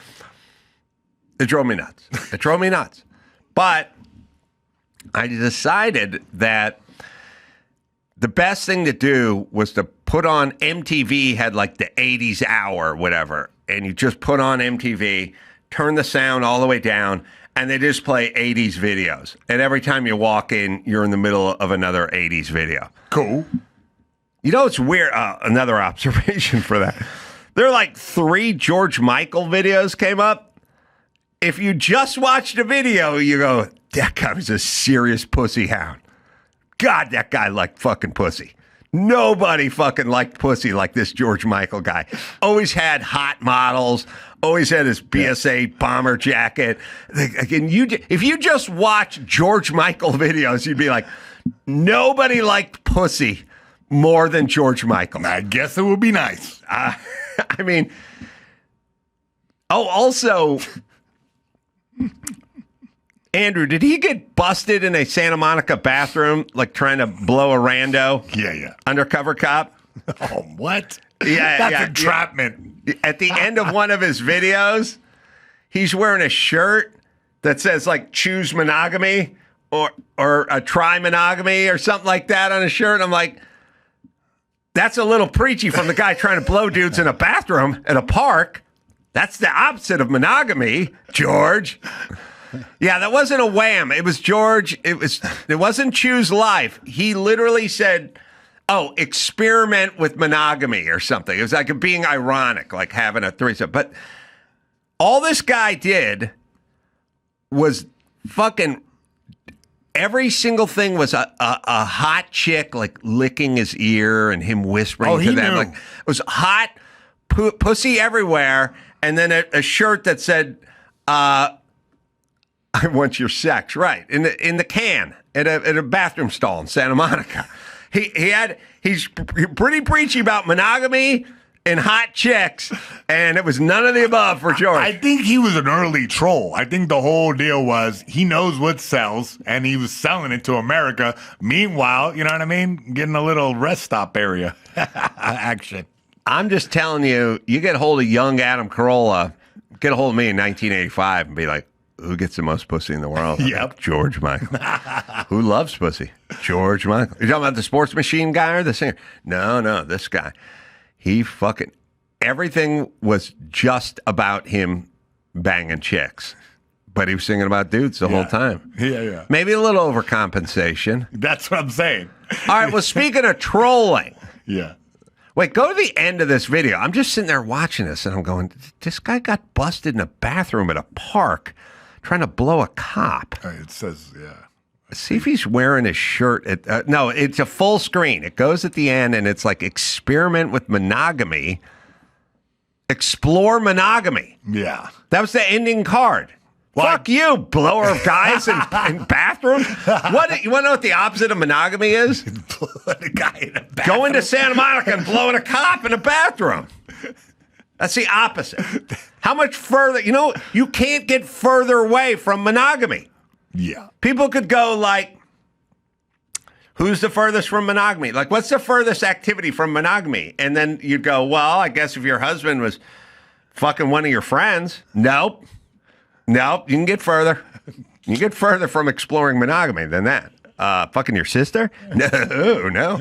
It drove me nuts. But I decided that the best thing to do was to put on MTV, had like the 80s hour, whatever, and you just put on MTV, turn the sound all the way down, and they just play 80s videos. And every time you walk in, you're in the middle of another 80s video. Cool. You know, it's weird. Another observation for that. There are like 3 George Michael videos came up. If you just watched a video, you go, that guy was a serious pussy hound. God, that guy liked fucking pussy. Nobody fucking liked pussy like this George Michael guy. Always had hot models. Always had his BSA bomber jacket. Again, if you just watch George Michael videos, you'd be like, nobody liked pussy more than George Michael. I guess it would be nice. I mean, also, Andrew, did he get busted in a Santa Monica bathroom, like trying to blow a rando? Yeah. Undercover cop? Oh, what? Yeah, That's entrapment. Yeah. At the end of one of his videos, he's wearing a shirt that says, like, choose monogamy or a try monogamy or something like that on his shirt. I'm like, that's a little preachy from the guy trying to blow dudes in a bathroom at a park. That's the opposite of monogamy, George. Yeah, that wasn't a wham. It was George. It wasn't choose life. He literally said, oh, experiment with monogamy or something. It was like being ironic, like having a threesome. But all this guy did was fucking every single thing was a hot chick like licking his ear and him whispering to them. Like, it was hot pussy everywhere. And then a shirt that said, I want your sex, right? In the can at a bathroom stall in Santa Monica. He's pretty preachy about monogamy and hot chicks, and it was none of the above for George. I think he was an early troll. I think the whole deal was he knows what sells, and he was selling it to America. Meanwhile, you know what I mean? Getting a little rest stop area action. I'm just telling you, you get a hold of young Adam Carolla, get a hold of me in 1985 and be like, who gets the most pussy in the world? Yep. Like, George Michael. Who loves pussy? George Michael. You're talking about the sports machine guy or the singer? No, this guy. He fucking, everything was just about him banging chicks. But he was singing about dudes the whole time. Yeah. Maybe a little overcompensation. That's what I'm saying. All right, well, speaking of trolling. Yeah. Wait, go to the end of this video. I'm just sitting there watching this, and I'm going, this guy got busted in a bathroom at a park trying to blow a cop. It says, yeah. See if he's wearing his shirt. No, it's a full screen. It goes at the end, and it's like experiment with monogamy. Explore monogamy. Yeah. That was the ending card. What? Fuck you, blower of guys in bathrooms. You want to know what the opposite of monogamy is? Blowing a guy in a bathroom. Going to Santa Monica and blowing a cop in a bathroom. That's the opposite. How much further? You know, you can't get further away from monogamy. Yeah. People could go like, who's the furthest from monogamy? Like, what's the furthest activity from monogamy? And then you'd go, well, I guess if your husband was fucking one of your friends. Nope. You can get further. You get further from exploring monogamy than that. Fucking your sister? No.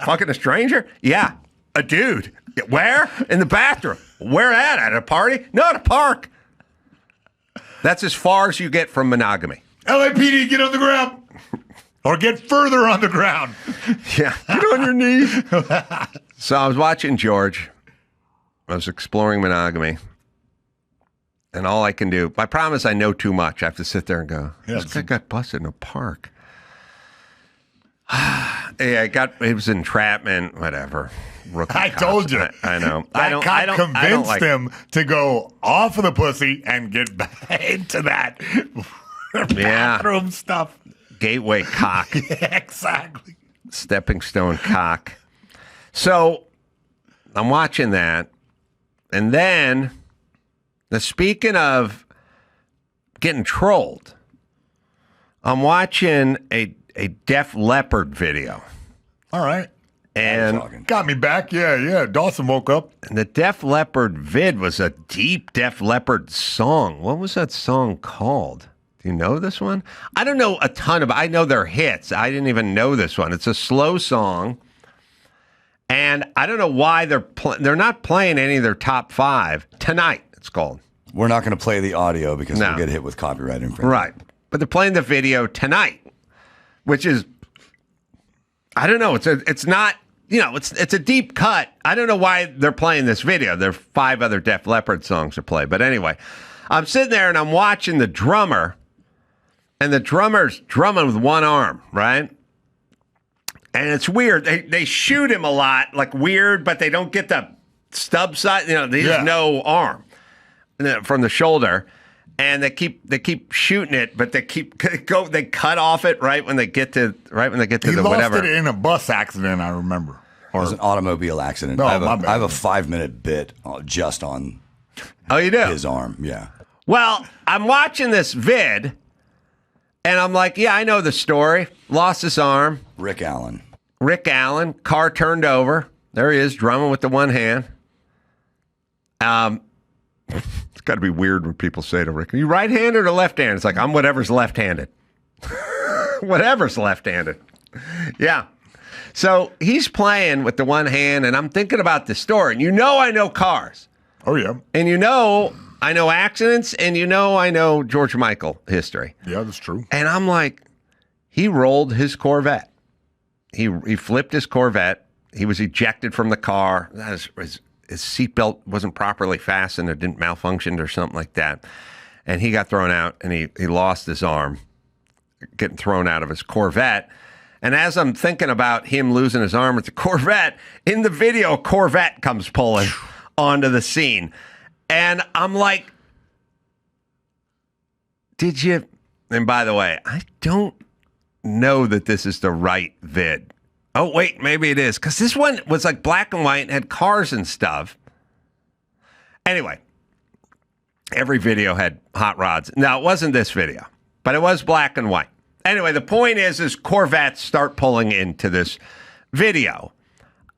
Fucking a stranger? Yeah. A dude. Where? In the bathroom. Where at? At a party? No, at a park. That's as far as you get from monogamy. LAPD, get on the ground. Or get further on the ground. Yeah. Get on your knees. So I was watching George. I was exploring monogamy. And all I can do, I promise I know too much. I have to sit there and go, this guy got busted in a park. Yeah, it was entrapment, whatever. I told you. I know. That cop convinced him to go off of the pussy and get back into that bathroom stuff. Gateway cock. Yeah, exactly. Stepping stone cock. So I'm watching that. And then, speaking of getting trolled, I'm watching a Def Leppard video. All right. And got me back. Yeah. Dawson woke up. And the Def Leppard vid was a deep Def Leppard song. What was that song called? Do you know this one? I don't know a ton of. I know their hits. I didn't even know this one. It's a slow song, and I don't know why they're not playing any of their top 5 tonight. It's called. We're not going to play the audio because we'll get hit with copyright infringement. Right, but they're playing the video tonight, which is, I don't know. It's not. It's a deep cut. I don't know why they're playing this video. There are 5 other Def Leppard songs to play, but anyway, I'm sitting there and I'm watching the drummer. And the drummer's drumming with one arm, right? And it's weird. They shoot him a lot, like weird, but they don't get the stub side. There's no arm from the shoulder, and they keep shooting it, but they cut off it right when they get to the whatever. He lost it in a bus accident, I remember. It was an automobile accident. No, I my have a 5-minute bit just on. Oh, you do? His arm, yeah. Well, I'm watching this vid. And I'm like, yeah, I know the story. Lost his arm. Rick Allen, car turned over. There he is, drumming with the one hand. It's got to be weird when people say to Rick, are you right-handed or left-handed? It's like, I'm whatever's left-handed. Whatever's left-handed. Yeah. So he's playing with the one hand, and I'm thinking about the story. And I know cars. Oh, yeah. And I know accidents, and I know George Michael history. Yeah, that's true. And I'm like, he rolled his Corvette. He flipped his Corvette. He was ejected from the car. His seatbelt wasn't properly fastened. It didn't malfunction or something like that. And he got thrown out, and he lost his arm getting thrown out of his Corvette. And as I'm thinking about him losing his arm with the Corvette, in the video, a Corvette comes pulling onto the scene. And I'm like, did you? And by the way, I don't know that this is the right vid. Oh, wait, maybe it is. Because this one was like black and white and had cars and stuff. Anyway, every video had hot rods. Now, it wasn't this video, but it was black and white. Anyway, the point is Corvettes start pulling into this video.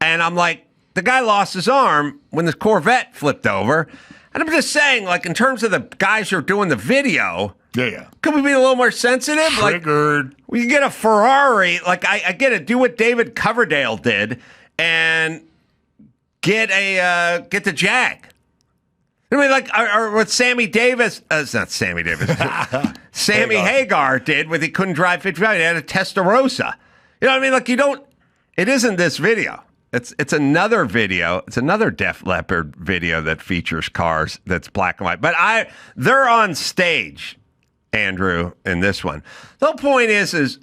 And I'm like, the guy lost his arm when this Corvette flipped over. And I'm just saying, like, in terms of the guys who are doing the video, could we be a little more sensitive? Triggered. Like, we can get a Ferrari. Like, I get it. Do what David Coverdale did and get the Jag. I mean, like, or what Sammy Davis, it's not Sammy Davis, Sammy Hagar did when he couldn't drive 55. He had a Testarossa. You know what I mean? Like, it isn't this video. It's another video. It's another Def Leppard video that features cars that's black and white. But they're on stage, Andrew, in this one. The whole point is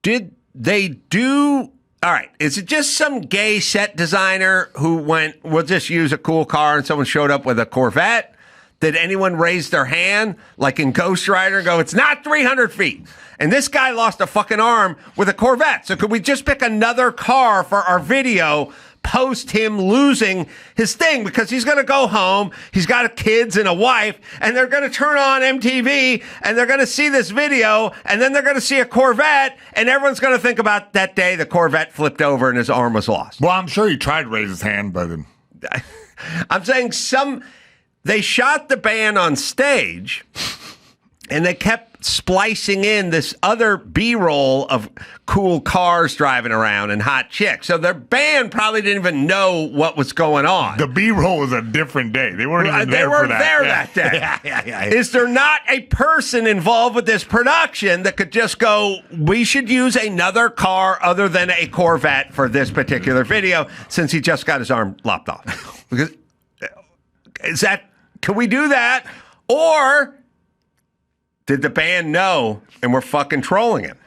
did they do... All right, is it just some gay set designer who went, we'll just use a cool car, and someone showed up with a Corvette? Did anyone raise their hand, like in Ghost Rider, and go, it's not 300 feet? And this guy lost a fucking arm with a Corvette. So could we just pick another car for our video post him losing his thing? Because he's going to go home, he's got kids and a wife, and they're going to turn on MTV, and they're going to see this video, and then they're going to see a Corvette, and everyone's going to think about that day the Corvette flipped over and his arm was lost. Well, I'm sure he tried to raise his hand, but... I'm saying they shot the band on stage, and they kept splicing in this other B-roll of cool cars driving around and hot chicks. So their band probably didn't even know what was going on. The B-roll was a different day. They weren't even there for that. They weren't there that day. Is there not a person involved with this production that could just go, we should use another car other than a Corvette for this particular video, since he just got his arm lopped off? Because can we do that? Or did the band know and we're fucking trolling him?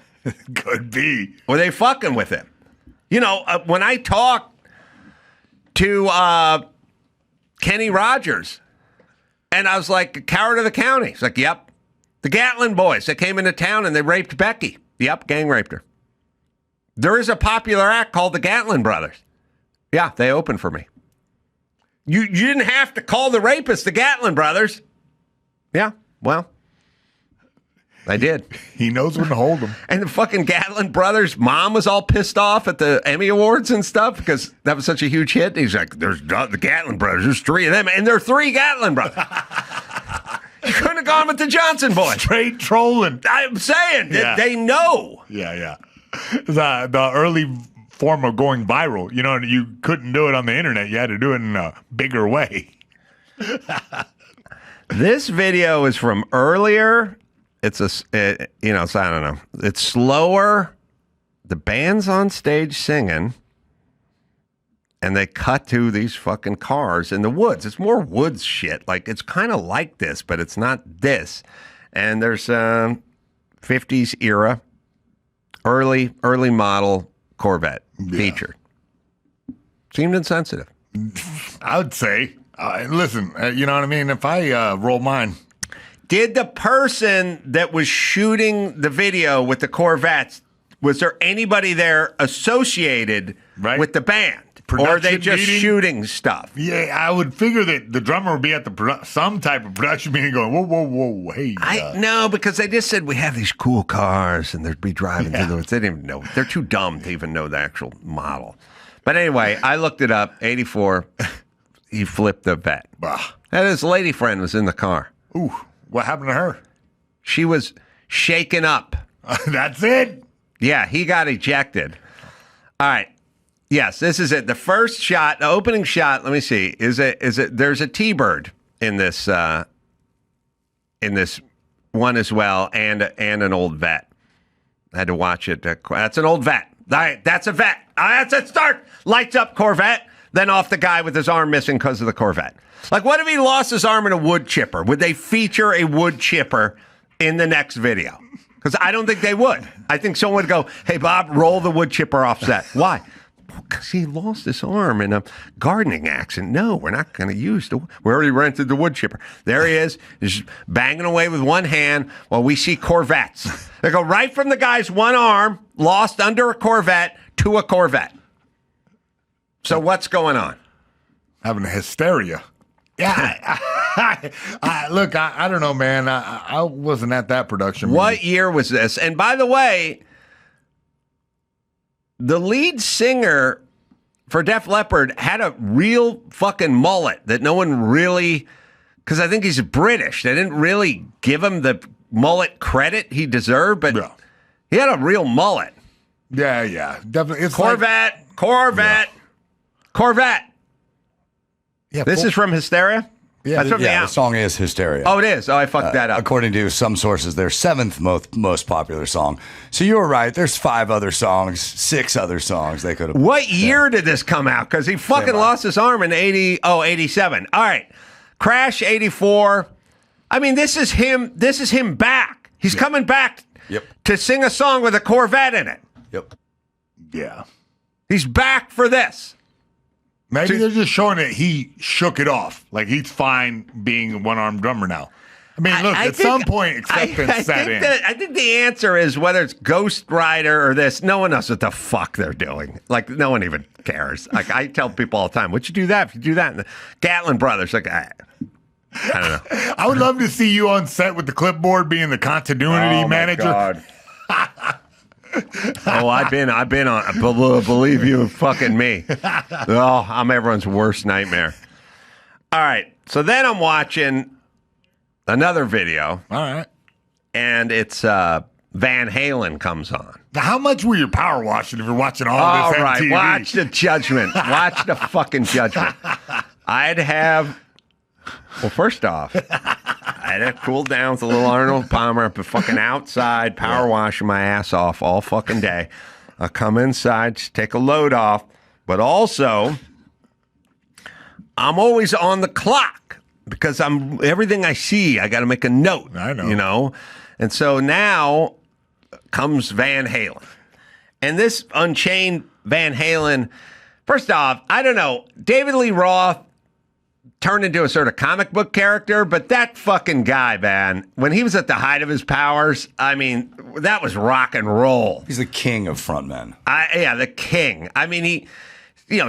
Could be. Were they fucking with him? When I talked to Kenny Rogers, and I was like, coward of the county. He's like, yep. The Gatlin boys that came into town and they raped Becky. Yep, gang raped her. There is a popular act called the Gatlin Brothers. Yeah, they opened for me. You didn't have to call the rapists the Gatlin Brothers. Yeah, well, I did. He knows when to hold them. And the fucking Gatlin Brothers' mom was all pissed off at the Emmy Awards and stuff because that was such a huge hit. He's like, there's the Gatlin Brothers. There's 3 of them. And there are 3 Gatlin Brothers. You couldn't have gone with the Johnson boys. Straight trolling. I'm saying that they know. Yeah. The early form of going viral. You know, you couldn't do it on the internet. You had to do it in a bigger way. This video is from earlier. It's I don't know. It's slower. The band's on stage singing, and they cut to these fucking cars in the woods. It's more woods shit. Like, it's kind of like this, but it's not this. And there's 50s era, early model Corvette featured. Seemed insensitive. I would say, listen, you know what I mean? If I roll mine. Did the person that was shooting the video with the Corvettes, was there anybody there associated with the band? Or are they just shooting stuff? Yeah, I would figure that the drummer would be at some type of production meeting going, whoa, hey. No, because they just said we have these cool cars and they'd be driving through the woods. They didn't even know. They're too dumb to even know the actual model. But anyway, I looked it up. 84, he flipped the vet. And his lady friend was in the car. Ooh, what happened to her? She was shaken up. That's it? Yeah, he got ejected. All right. Yes, this is it. The first shot, the opening shot, let me see. Is it there's a T-bird in this one as well, and an old vet. I had to watch it. That's an old vet. All right, that's a vet. All right, that's it. Start. Lights up Corvette, then off the guy with his arm missing because of the Corvette. Like, what if he lost his arm in a wood chipper? Would they feature a wood chipper in the next video? Because I don't think they would. I think someone would go, hey, Bob, roll the wood chipper off set. Why? Because he lost his arm in a gardening accident. No, we're not going to use we already rented the wood chipper. There he is, just banging away with one hand while we see Corvettes. They go right from the guy's one arm, lost under a Corvette, to a Corvette. So what's going on? Having a hysteria. Yeah. Look, I don't know, man. I wasn't at that production. What year was this? And by the way, the lead singer for Def Leppard had a real fucking mullet that no one really, because I think he's British. They didn't really give him the mullet credit he deserved, but he had a real mullet. Yeah, definitely. It's Corvette. Yeah, this is from Hysteria? Yeah, the song is Hysteria. Oh, it is? Oh, I fucked that up. According to some sources, their seventh most popular song. So you were right. There's 5 other songs, 6 other songs they could have. What year did this come out? Because he fucking lost his arm in 87. All right. Crash 84. I mean, this is him back. He's coming back to sing a song with a Corvette in it. Yep. Yeah. He's back for this. Maybe they're just showing that he shook it off. Like, he's fine being a one-armed drummer now. I mean, look, at some point, acceptance set in. I think the answer is whether it's Ghost Rider or this, no one knows what the fuck they're doing. Like, no one even cares. Like, I tell people all the time, would you do that if you do that? And the Gatlin brothers, like, I don't know. I would love to see you on set with the clipboard being the continuity manager. God. Oh, I've been on. Believe you, fucking me. Oh, I'm everyone's worst nightmare. All right, so then I'm watching another video. All right, and it's Van Halen comes on. Now, how much were you power watching if you're watching all this MTV? All right, watch the judgment. Watch the fucking judgment. I'd have. Well, first off, I had to cool down with a little Arnold Palmer, but fucking outside, power washing my ass off all fucking day. I'll come inside, just take a load off, but also, I'm always on the clock because everything I see, I got to make a note. I know. You know? And so now comes Van Halen. And this Unchained Van Halen, first off, I don't know, David Lee Roth turned into a sort of comic book character, but that fucking guy, man, when he was at the height of his powers, I mean, that was rock and roll. He's the king of frontmen. The king. I mean, he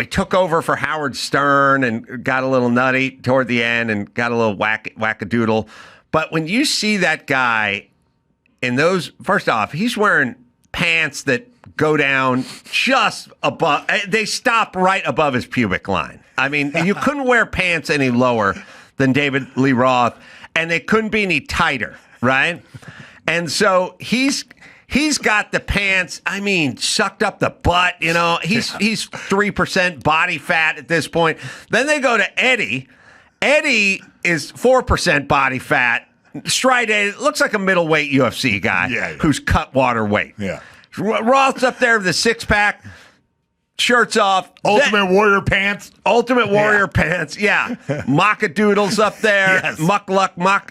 took over for Howard Stern and got a little nutty toward the end and got a little wackadoodle. But when you see that guy in those, first off, he's wearing pants that go down just above, they stop right above his pubic line. I mean, you couldn't wear pants any lower than David Lee Roth. and they couldn't be any tighter, right? And so he's got the pants, I mean, sucked up the butt, you know. He's 3% body fat at this point. Then they go to Eddie. Eddie is 4% body fat. Striated, looks like a middleweight UFC guy who's cut water weight. Yeah. Roth's up there with the six-pack, shirts off. Ultimate Warrior pants. Ultimate Warrior pants, yeah. Mockadoodles up there. Yes.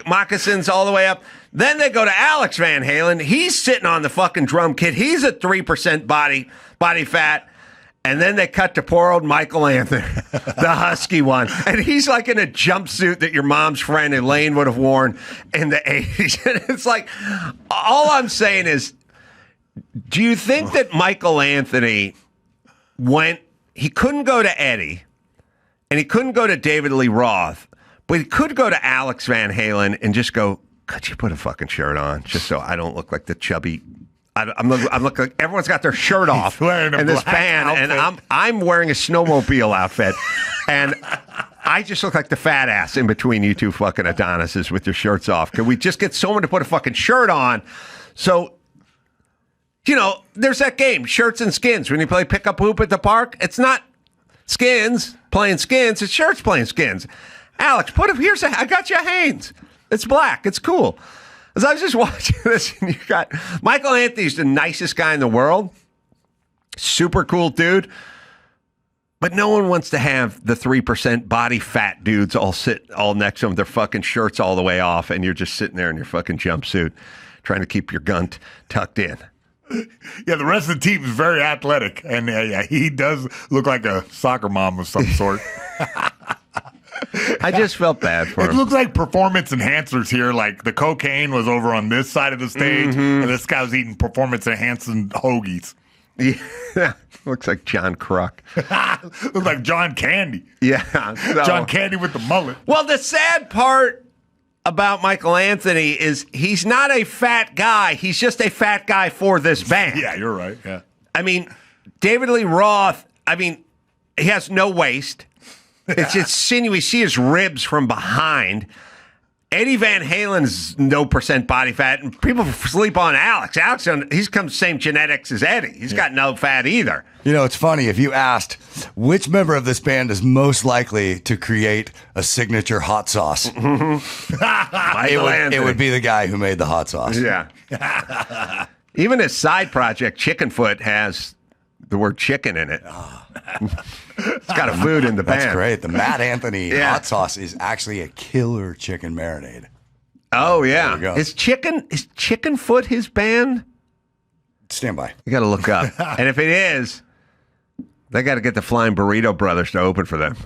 Moccasins all the way up. Then they go to Alex Van Halen. He's sitting on the fucking drum kit. He's at 3% body fat. And then they cut to poor old Michael Anthony, the husky one. And he's like in a jumpsuit that your mom's friend Elaine would have worn in the 80s. And it's like, all I'm saying is, do you think that Michael Anthony he couldn't go to Eddie, and he couldn't go to David Lee Roth, but he could go to Alex Van Halen and just go, could you put a fucking shirt on just so I don't look like the chubby... I'm looking like everyone's got their shirt off in this band, outfit. And I'm wearing a snowmobile outfit, and I just look like the fat ass in between you two fucking Adonises with your shirts off. Can we just get someone to put a fucking shirt on? So, you know, there's that game, Shirts and Skins, when you play pickup hoop at the park. It's not skins playing skins, it's shirts playing skins. Alex, I got you a Hanes. It's black. It's cool. As I was just watching this, and you got Michael Anthony's the nicest guy in the world. Super cool dude. But no one wants to have the 3% body fat dudes all next to them, their fucking shirts all the way off, and you're just sitting there in your fucking jumpsuit trying to keep your gun tucked in. Yeah, the rest of the team is very athletic, and he does look like a soccer mom of some sort. I just felt bad for him. It looks like performance enhancers here. Like the cocaine was over on this side of the stage, and this guy was eating performance enhancing hoagies. Yeah, looks like John Kruk. Looks like John Candy. Yeah, John Candy with the mullet. Well, the sad part about Michael Anthony is he's not a fat guy. He's just a fat guy for this band. Yeah, you're right. Yeah. I mean, David Lee Roth, he has no waist. It's just sinewy. You see his ribs from behind. Eddie Van Halen's no % body fat, and people sleep on Alex. He's come same genetics as Eddie. He's got no fat either. You know, it's funny. If you asked which member of this band is most likely to create a signature hot sauce, it would be the guy who made the hot sauce. Yeah. Even his side project, Chicken Foot, has the word chicken in it. It's got a food in the band. That's great. The Matt Anthony hot sauce is actually a killer chicken marinade. Oh, yeah. Is Chicken Foot his band? Stand by. You got to look up. And if it is, they got to get the Flying Burrito Brothers to open for them.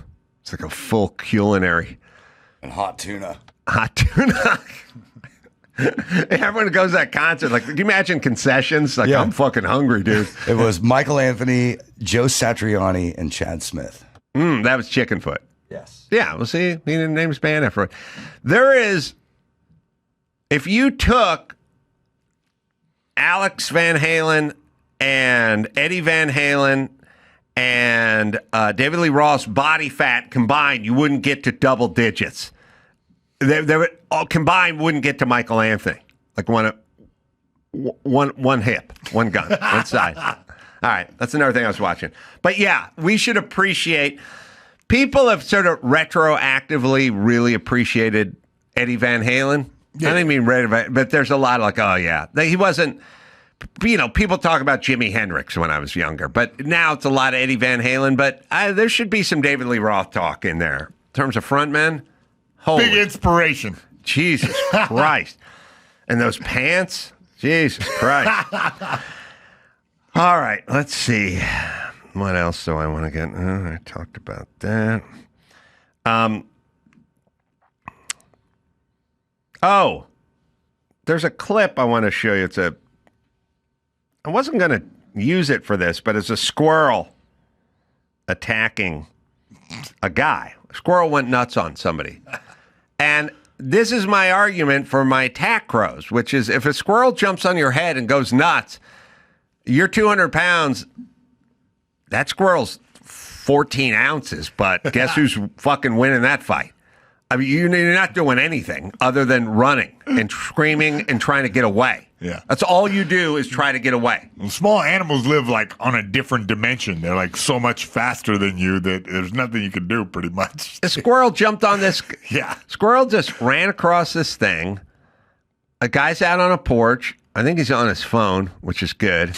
It's like a full culinary. And hot tuna. Hot tuna. Everyone goes to that concert. Like, can you imagine concessions? Like, I'm fucking hungry, dude. It was Michael Anthony, Joe Satriani, and Chad Smith. That was Chicken Foot. Yes. Yeah, well, see, he didn't name his band after it. There is, if you took Alex Van Halen and Eddie Van Halen and David Lee Roth's body fat combined, you wouldn't get to double digits. They would all combined wouldn't get to Michael Anthony. Like one hip, one gun, one side. All right, that's another thing I was watching. But yeah, we should appreciate. People have sort of retroactively really appreciated Eddie Van Halen. Yeah. I didn't mean but there's a lot of like, oh yeah, he wasn't. You know, people talk about Jimi Hendrix when I was younger, but now it's a lot of Eddie Van Halen. But there should be some David Lee Roth talk in there in terms of frontmen. Big inspiration. Jesus Christ. And those pants? Jesus Christ. All right, let's see. What else do I want to get? I talked about that. There's a clip I want to show you. I wasn't going to use it for this, but it's a squirrel attacking a guy. A squirrel went nuts on somebody. And this is my argument for my attack crows, which is if a squirrel jumps on your head and goes nuts, you're 200 pounds. That squirrel's 14 ounces, but guess who's fucking winning that fight? I mean, you're not doing anything other than running and screaming and trying to get away. Yeah. That's all you do is try to get away. Well, small animals live like on a different dimension. They're like so much faster than you that there's nothing you can do pretty much. The squirrel jumped on this. Yeah. Squirrel just ran across this thing. A guy's out on a porch. I think he's on his phone, which is good.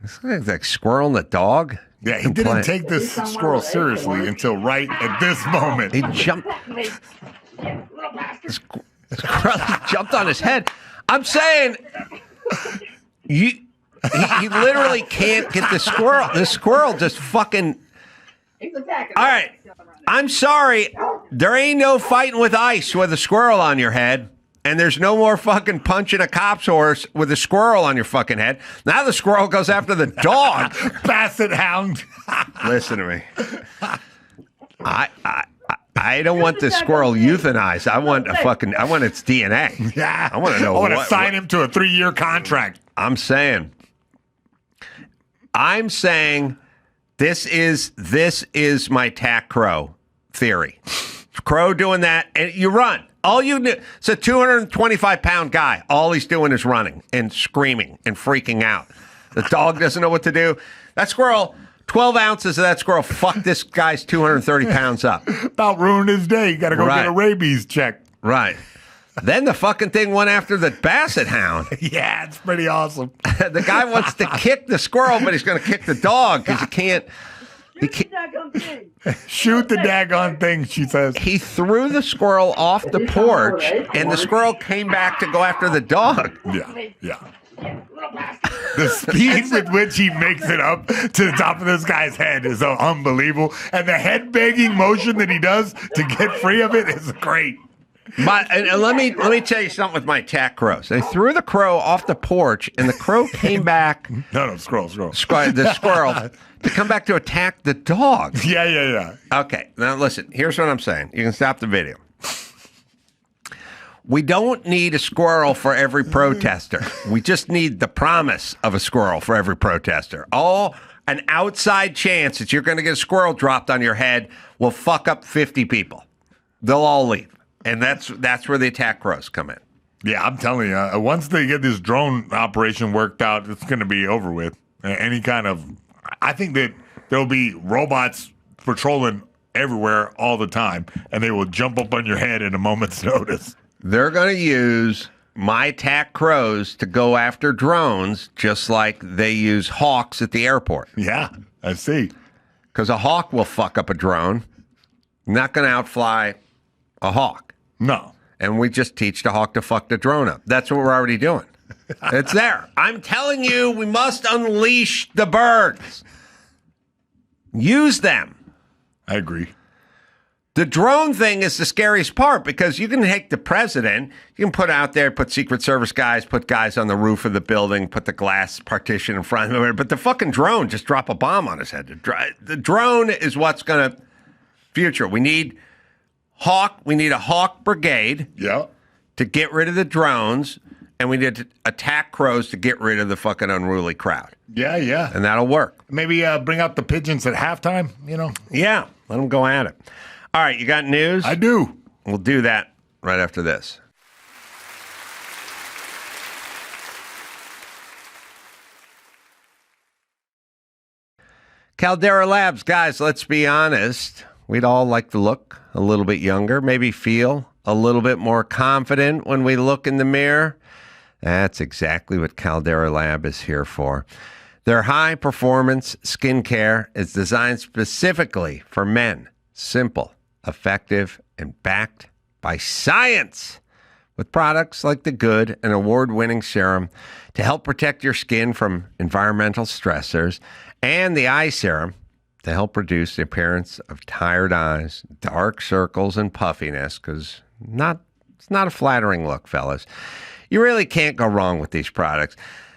It's like Squirrel and the dog. Yeah, he didn't take this squirrel seriously until right at this moment. He jumped. The squirrel jumped on his head. I'm saying, he literally can't get the squirrel. The squirrel just fucking. All right, I'm sorry. There ain't no fighting with ice with a squirrel on your head. And there's no more fucking punching a cop's horse with a squirrel on your fucking head. Now the squirrel goes after the dog. Basset hound. Listen to me. I don't want the squirrel euthanized. I want its DNA. Yeah. I want to know. I want to sign him to a 3-year contract. I'm saying this is my tack crow theory. Crow doing that, and you run. All you do, it's a 225-pound guy. All he's doing is running and screaming and freaking out. The dog doesn't know what to do. That squirrel, 12 ounces of that squirrel, fuck this guy's 230 pounds up. About ruined his day. You got to go get a rabies check. Right. Then the fucking thing went after the basset hound. Yeah, it's pretty awesome. The guy wants to kick the squirrel, but he's going to kick the dog because he can't. Shoot the daggone thing, she says. He threw the squirrel off the porch, and the squirrel came back to go after the dog. Yeah. The speed with which he makes it up to the top of this guy's head is so unbelievable. And the head banging motion that he does to get free of it is great. And let me tell you something with my tack crows. They threw the crow off the porch, and the crow came back. No, squirrel. The squirrel to come back to attack the dog. Yeah. Okay, now listen. Here's what I'm saying. You can stop the video. We don't need a squirrel for every protester. We just need the promise of a squirrel for every protester. An outside chance that you're going to get a squirrel dropped on your head will fuck up 50 people. They'll all leave. And that's where the attack crows come in. Yeah, I'm telling you, once they get this drone operation worked out, it's going to be over with. Any kind of, I think that there'll be robots patrolling everywhere all the time, and they will jump up on your head at a moment's notice. They're going to use my attack crows to go after drones, just like they use hawks at the airport. Yeah, I see. Because a hawk will fuck up a drone. Not going to outfly a hawk. No. And we just teach the hawk to fuck the drone up. That's what we're already doing. It's there. I'm telling you, we must unleash the birds. Use them. I agree. The drone thing is the scariest part because you can take the president, you can put out there, put Secret Service guys, put guys on the roof of the building, put the glass partition in front of him, but the fucking drone, just drop a bomb on his head. The drone is what's going to future. We need a hawk brigade to get rid of the drones, and we need to attack crows to get rid of the fucking unruly crowd. Yeah. And that'll work. Maybe bring out the pigeons at halftime, Yeah, let them go at it. All right, you got news? I do. We'll do that right after this. Caldera Labs, guys, let's be honest. We'd all like to look a little bit younger, maybe feel a little bit more confident when we look in the mirror. That's exactly what Caldera Lab is here for. Their high-performance skincare is designed specifically for men. Simple, effective, and backed by science. With products like the Good, an award-winning serum to help protect your skin from environmental stressors, and the eye serum to help reduce the appearance of tired eyes, dark circles, and puffiness, because it's not a flattering look, fellas. You really can't go wrong with these products.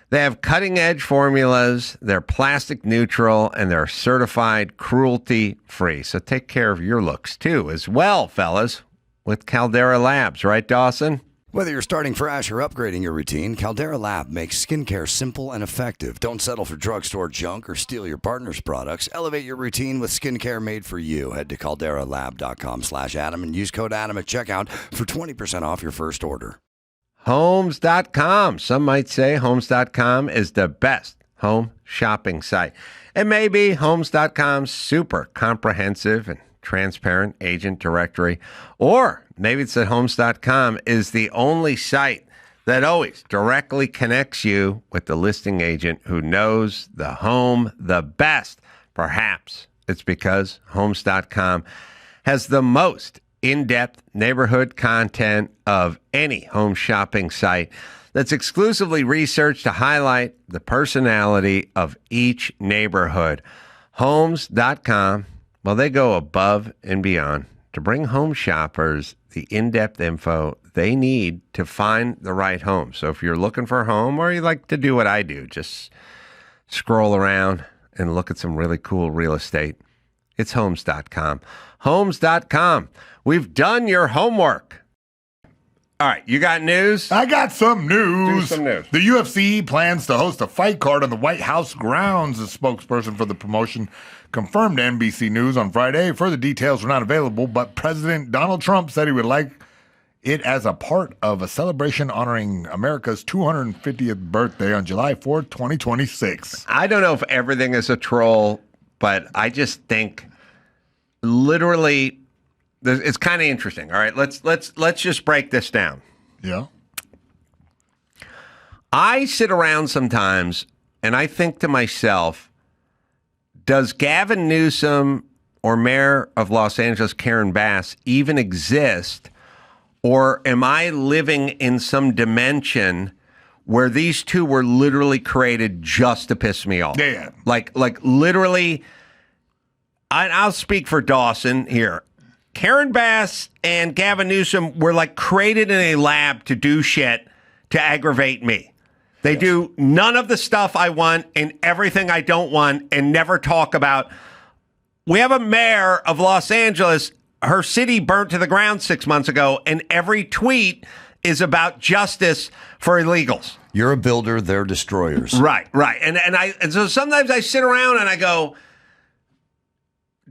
They have cutting-edge formulas, they're plastic neutral, and they're certified cruelty-free. So take care of your looks, too, as well, fellas, with Caldera Labs. Right, Dawson? Whether you're starting fresh or upgrading your routine, Caldera Lab makes skincare simple and effective. Don't settle for drugstore junk or steal your partner's products. Elevate your routine with skincare made for you. Head to calderalab.com/Adam and use code Adam at checkout for 20% off your first order. Homes.com. Some might say Homes.com is the best home shopping site. It may be Homes.com's super comprehensive and transparent agent directory, or maybe it's that Homes.com is the only site that always directly connects you with the listing agent who knows the home the best. Perhaps it's because Homes.com has the most in-depth neighborhood content of any home shopping site that's exclusively researched to highlight the personality of each neighborhood. Homes.com, well, they go above and beyond to bring home shoppers the in-depth info they need to find the right home. So if you're looking for a home, or you like to do what I do, just scroll around and look at some really cool real estate, it's Homes.com. Homes.com. We've done your homework. All right, you got news? I got some news. Do some news. The UFC plans to host a fight card on the White House grounds. A spokesperson for the promotion confirmed to NBC News on Friday. Further details were not available, but President Donald Trump said he would like it as a part of a celebration honoring America's 250th birthday on July 4th, 2026. I don't know if everything is a troll, but I just think literally it's kind of interesting. All right, let's just break this down. Yeah. I sit around sometimes and I think to myself, does Gavin Newsom or Mayor of Los Angeles Karen Bass even exist? Or am I living in some dimension where these two were literally created just to piss me off? Yeah. Like literally, I'll speak for Dawson here. Karen Bass and Gavin Newsom were like created in a lab to do shit to aggravate me. They do none of the stuff I want and everything I don't want and never talk about. We have a mayor of Los Angeles. Her city burnt to the ground 6 months ago, and every tweet is about justice for illegals. You're a builder, they're destroyers. Right. And so sometimes I sit around and I go,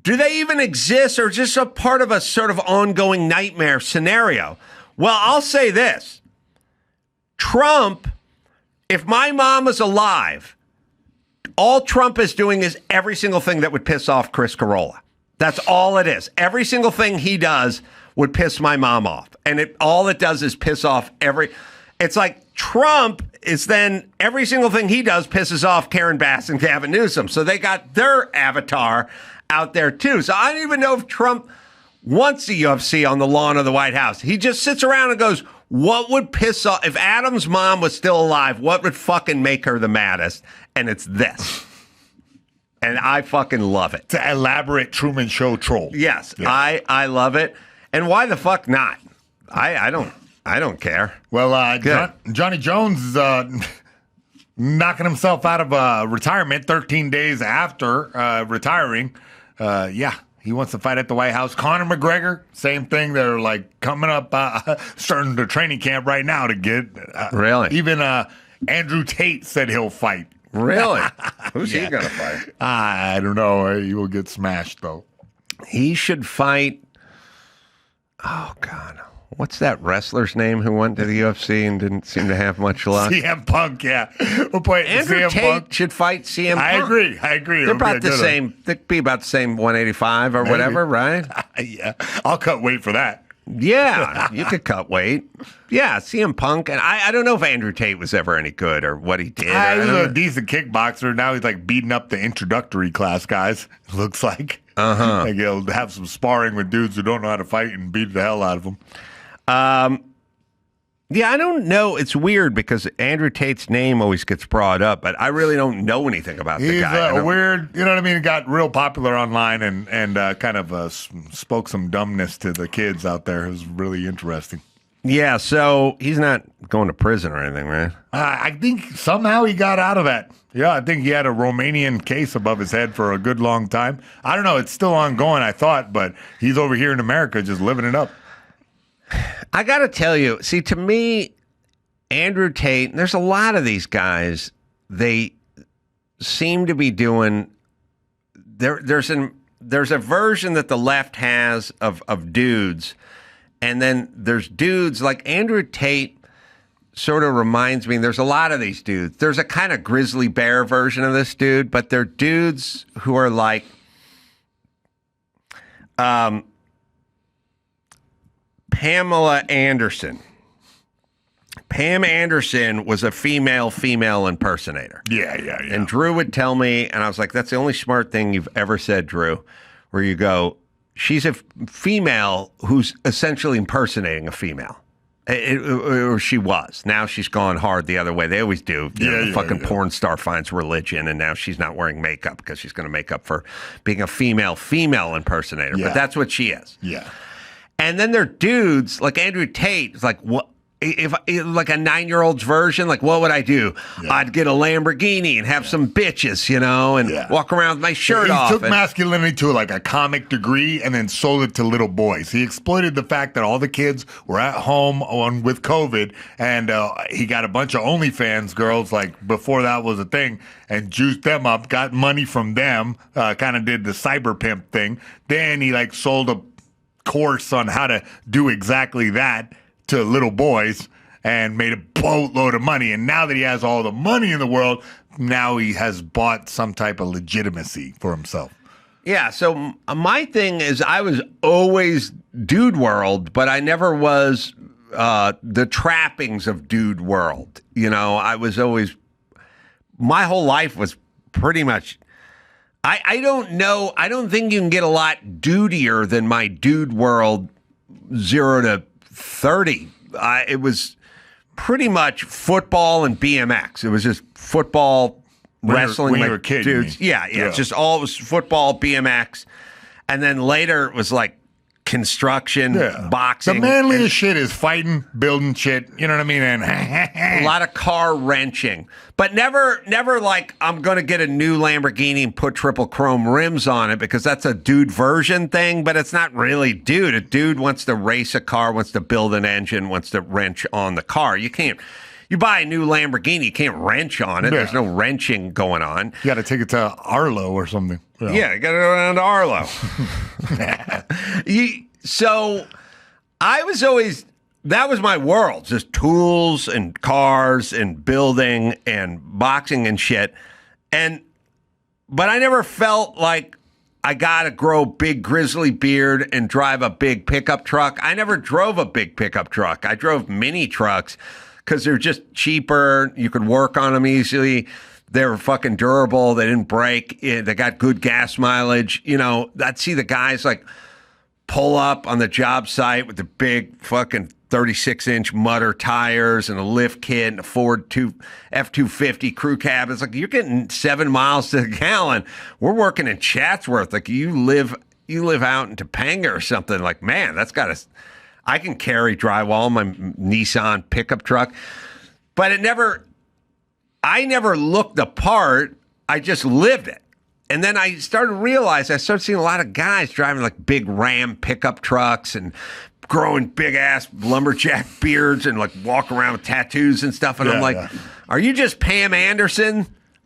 do they even exist, or just a part of a sort of ongoing nightmare scenario? Well, I'll say this. Trump, if my mom was alive, all Trump is doing is every single thing that would piss off Chris Carolla. That's all it is. Every single thing he does would piss my mom off. And all it does is piss off it's like Trump is then every single thing he does pisses off Karen Bass and Gavin Newsom. So they got their avatar out there too. So I don't even know if Trump wants the UFC on the lawn of the White House. He just sits around and goes, what would piss off, if Adam's mom was still alive, what would fucking make her the maddest? And it's this. And I fucking love it. It's an elaborate Truman Show troll. Yes. I love it. And why the fuck not? I don't care. Well, Johnny Jones is knocking himself out of retirement 13 days after retiring. He wants to fight at the White House. Conor McGregor, same thing. They're like coming up, starting the training camp right now to get. Really? Even Andrew Tate said he'll fight. Really? Who's he going to fight? I don't know. He will get smashed, though. He should fight. Oh, God. What's that wrestler's name who went to the UFC and didn't seem to have much luck? CM Punk, yeah. We'll play Andrew CM Tate Punk. should fight CM Punk. I agree. They're about the same. They'd be about the same 185 or whatever, right? Yeah. I'll cut weight for that. Yeah, you could cut weight. Yeah, CM Punk. And I don't know if Andrew Tate was ever any good or what he did. He's a decent kickboxer. Now he's like beating up the introductory class guys, it looks like. Uh-huh. Like he'll have some sparring with dudes who don't know how to fight and beat the hell out of them. Yeah, I don't know. It's weird because Andrew Tate's name always gets brought up, but I really don't know anything about the guy. He's weird, you know what I mean? He got real popular online and kind of spoke some dumbness to the kids out there. It was really interesting. Yeah, so he's not going to prison or anything, right? I think somehow he got out of that. Yeah, I think he had a Romanian case above his head for a good long time. I don't know. It's still ongoing, I thought, but he's over here in America just living it up. I got to tell you, see, to me, Andrew Tate, and there's a lot of these guys, they seem to be doing, there's a version that the left has of dudes, and then there's dudes like Andrew Tate sort of reminds me, there's a lot of these dudes. There's a kind of grizzly bear version of this dude, but they're dudes who are like, Pamela Anderson. Pam Anderson was a female impersonator. Yeah. And Drew would tell me, and I was like, that's the only smart thing you've ever said, Drew, where you go, she's a female who's essentially impersonating a female. Or she was. Now she's gone hard the other way. They always do. Fucking porn star finds religion, and now she's not wearing makeup because she's going to make up for being a female impersonator. Yeah. But that's what she is. Yeah. And then there are dudes like Andrew Tate. It's like, what if like a 9-year-old's version? Like, what would I do? Yeah. I'd get a Lamborghini and have some bitches, and walk around with my shirt off. He took masculinity to like a comic degree and then sold it to little boys. He exploited the fact that all the kids were at home with COVID, and he got a bunch of OnlyFans girls like before that was a thing, and juiced them up, got money from them, kind of did the cyber pimp thing. Then he like sold a course on how to do exactly that to little boys and made a boatload of money. And now that he has all the money in the world, now he has bought some type of legitimacy for himself. Yeah, so my thing is I was always dude world, but I never was the trappings of dude world. I was always, my whole life was pretty much, I don't know. I don't think you can get a lot dudier than my dude world 0 to 30. It was pretty much football and BMX. It was just football, wrestling. When you were a kid, dudes. Yeah. It's just all it was football, BMX. And then later it was like construction, boxing. The manliest shit is fighting, building shit. You know what I mean? And a lot of car wrenching, but never like I'm going to get a new Lamborghini and put triple chrome rims on it because that's a dude version thing, but it's not really dude. A dude wants to race a car, wants to build an engine, wants to wrench on the car. You buy a new Lamborghini, you can't wrench on it. Yeah. There's no wrenching going on. You got to take it to Arlo or something. Yeah, you got to go down to Arlo. So I was always, that was my world, just tools and cars and building and boxing and shit. But I never felt like I got to grow big grizzly beard and drive a big pickup truck. I never drove a big pickup truck. I drove mini trucks because they're just cheaper. You could work on them easily. They were fucking durable. They didn't break. They got good gas mileage. I'd see the guys like pull up on the job site with the big fucking 36-inch Mutter tires and a lift kit and a Ford F-250 crew cab. It's like, you're getting 7 miles to the gallon. We're working in Chatsworth. Like you live out in Topanga or something. Like, man, I can carry drywall in my Nissan pickup truck. But I never looked the part. I just lived it. And then I started seeing a lot of guys driving like big Ram pickup trucks and growing big ass lumberjack beards and like walk around with tattoos and stuff. And I'm like, are you just Pam Anderson?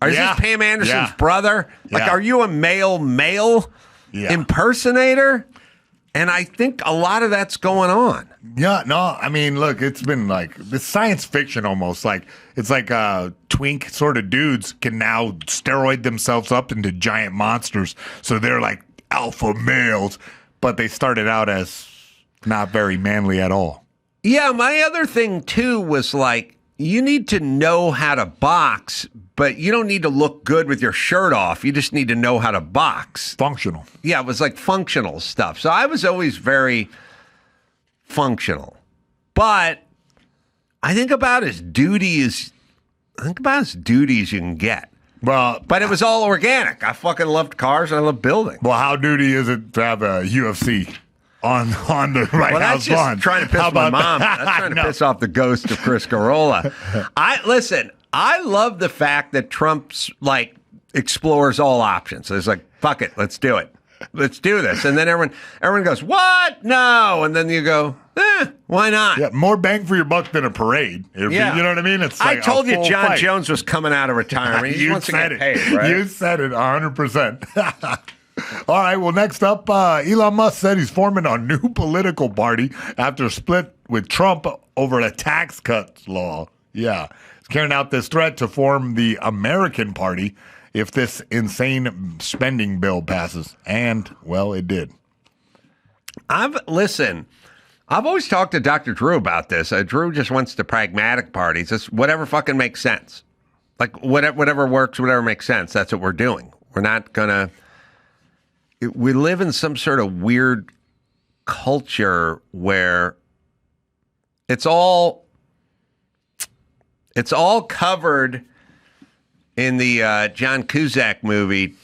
Is this Pam Anderson's brother? Like, are you a male impersonator? And I think a lot of that's going on. Yeah, no, I mean, look, it's been like this science fiction almost. Like it's like twink sort of dudes can now steroid themselves up into giant monsters. So they're like alpha males, but they started out as not very manly at all. Yeah, my other thing too was like, you need to know how to box, but you don't need to look good with your shirt off. You just need to know how to box. Functional. Yeah, it was like functional stuff. So I was always very functional. But I think about as duty as you can get. Well, but it was all organic. I fucking loved cars and I loved building. Well, how duty is it to have a UFC on the right well, house that's lawn? Just trying to piss my mom. That's trying to piss off the ghost of Chris Carolla. I love the fact that Trump's like explores all options. So it's like, fuck it, let's do it. Let's do this. And then everyone goes, what? No. And then you go, why not? Yeah, more bang for your buck than a parade. You know what I mean? It's like I told you full John fight. Jones was coming out of retirement. He just wants to get paid, right? You said it 100%. All right, well, next up, Elon Musk said he's forming a new political party after a split with Trump over a tax cuts law. Yeah. He's carrying out this threat to form the American Party if this insane spending bill passes. And, well, it did. I've always talked to Dr. Drew about this. Drew just wants the pragmatic parties. It's whatever fucking makes sense. Like, whatever works, whatever makes sense. That's what we're doing. We're not going to... We live in some sort of weird culture where it's all covered in the John Cusack movie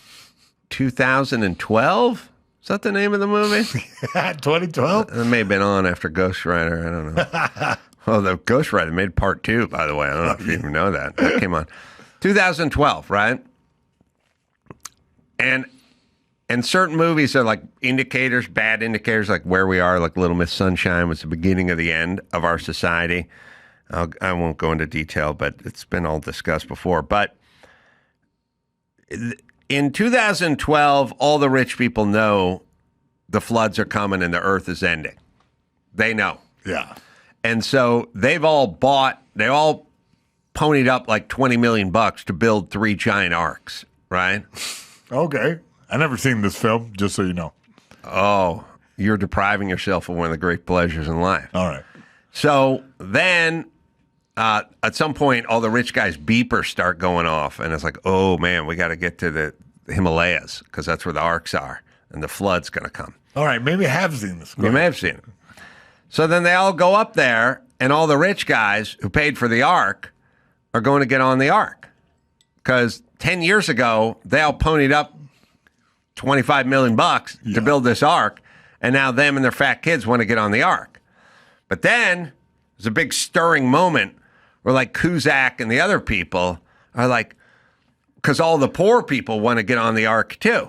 2012. Is that the name of the movie? 2012? It may have been on after Ghost Rider. I don't know. Well, the Ghost Rider made part 2, by the way. I don't know if you even know that. That came on 2012, right? And certain movies are like indicators, bad indicators, like where we are, like Little Miss Sunshine was the beginning of the end of our society. I won't go into detail, but it's been all discussed before. But in 2012, all the rich people know the floods are coming and the earth is ending. They know. Yeah. And so they all ponied up like $20 million to build 3 giant arcs, right? Okay. I never seen this film, just so you know. Oh, you're depriving yourself of one of the great pleasures in life. All right. So then at some point, all the rich guys' beepers start going off. And it's like, oh, man, we got to get to the Himalayas because that's where the arcs are. And the flood's going to come. All right. Maybe I have seen this. You may have seen it. So then they all go up there, and all the rich guys who paid for the ark are going to get on the ark. Because 10 years ago, they all ponied up $25 million to build this ark, and now them and their fat kids want to get on the ark. But then there's a big stirring moment where like Cusack and the other people are like, because all the poor people want to get on the ark too.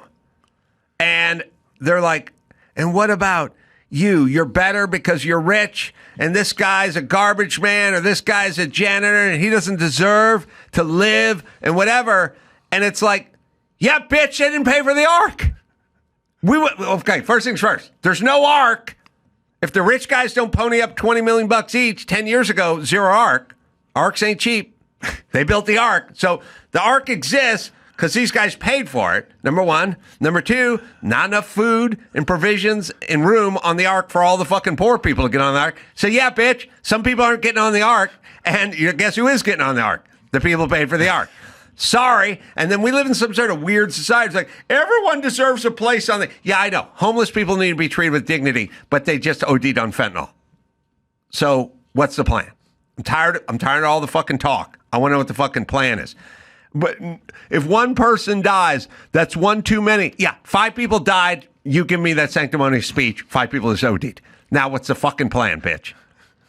And they're like, and what about you? You're better because you're rich, and this guy's a garbage man, or this guy's a janitor, and he doesn't deserve to live, and whatever. And it's like, yeah, bitch, they didn't pay for the ark. Okay, first things first. There's no ark. If the rich guys don't pony up $20 million each, 10 years ago, zero ark. Arks ain't cheap. They built the ark. So the ark exists because these guys paid for it, number one. Number two, not enough food and provisions and room on the ark for all the fucking poor people to get on the ark. So yeah, bitch, some people aren't getting on the ark, and guess who is getting on the ark? The people paid for the ark. Sorry. And then we live in some sort of weird society. It's like, everyone deserves a place on the... Yeah, I know. Homeless people need to be treated with dignity, but they just OD'd on fentanyl. So what's the plan? I'm tired of all the fucking talk. I want to know what the fucking plan is. But if one person dies, that's one too many. Yeah, 5 people died. You give me that sanctimonious speech. 5 people is OD'd. Now what's the fucking plan, bitch?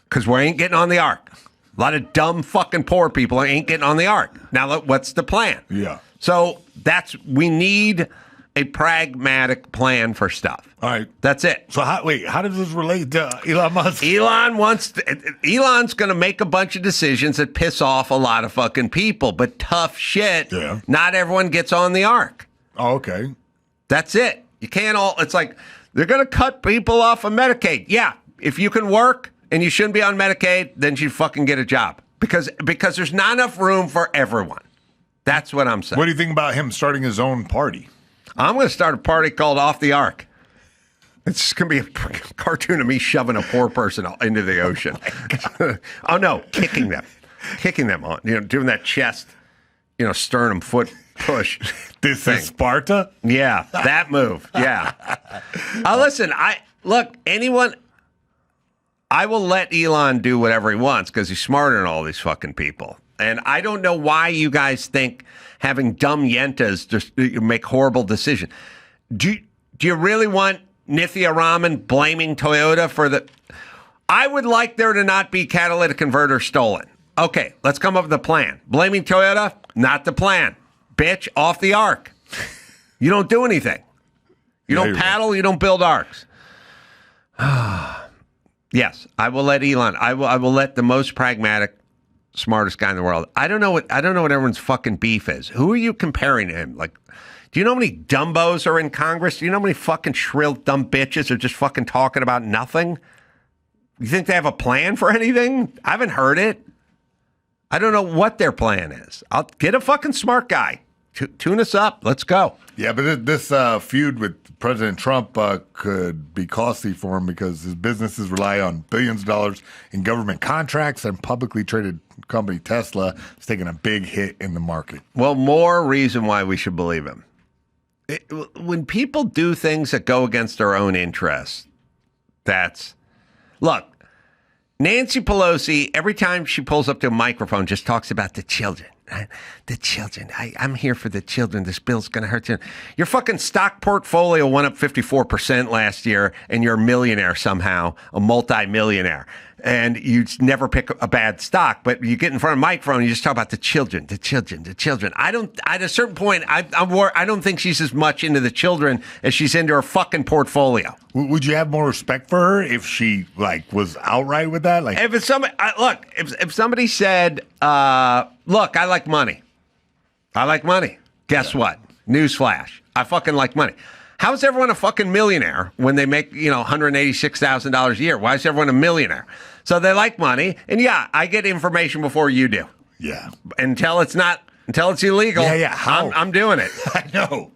Because we ain't getting on the ark. A lot of dumb fucking poor people ain't getting on the ark. Now, what's the plan? Yeah. So we need a pragmatic plan for stuff. All right. That's it. So how does this relate to Elon Musk? Elon's going to make a bunch of decisions that piss off a lot of fucking people, but tough shit. Yeah. Not everyone gets on the ark. Oh, okay. That's it. You can't it's like they're going to cut people off of Medicaid. Yeah. If you can work and you shouldn't be on Medicaid, then you fucking get a job. Because there's not enough room for everyone. That's what I'm saying. What do you think about him starting his own party? I'm going to start a party called Off the Ark. It's going to be a cartoon of me shoving a poor person into the ocean. Oh, no, kicking them on, doing that chest, sternum foot push. This thing. Is Sparta? Yeah, that move. Yeah. Listen, I will let Elon do whatever he wants because he's smarter than all these fucking people. And I don't know why you guys think having dumb yentas just make horrible decisions. Do you really want Nithya Raman blaming Toyota for the... I would like there to not be catalytic converter stolen. Okay, let's come up with a plan. Blaming Toyota, not the plan. Bitch, off the ark. You don't do anything. You don't you're paddle, you don't build arcs. Yes, I will let Elon. I will let the most pragmatic, smartest guy in the world. I don't know what everyone's fucking beef is. Who are you comparing to him? Like, do you know how many dumbos are in Congress? Do you know how many fucking shrill dumb bitches are just fucking talking about nothing? You think they have a plan for anything? I haven't heard it. I don't know what their plan is. I'll get a fucking smart guy. Tune us up. Let's go. Yeah, but this feud with President Trump could be costly for him because his businesses rely on billions of dollars in government contracts, and publicly traded company Tesla is taking a big hit in the market. Well, more reason why we should believe him. When people do things that go against their own interests, look, Nancy Pelosi, every time she pulls up to a microphone, just talks about the children. The children. I'm here for the children. This bill's going to hurt you. Your fucking stock portfolio went up 54% last year, and you're a millionaire somehow, a multi-millionaire. And you never pick a bad stock, but you get in front of a microphone and you just talk about the children. At a certain point, I don't think she's as much into the children as she's into her fucking portfolio. Would you have more respect for her if she was outright with that? Like, if it's somebody, if somebody said, "Look, I like money. I like money." Guess what? Newsflash: I fucking like money. How is everyone a fucking millionaire when they make $186,000 a year? Why is everyone a millionaire? So they like money, and yeah, I get information before you do. Yeah, until it's illegal. Yeah. How? I'm doing it. I know.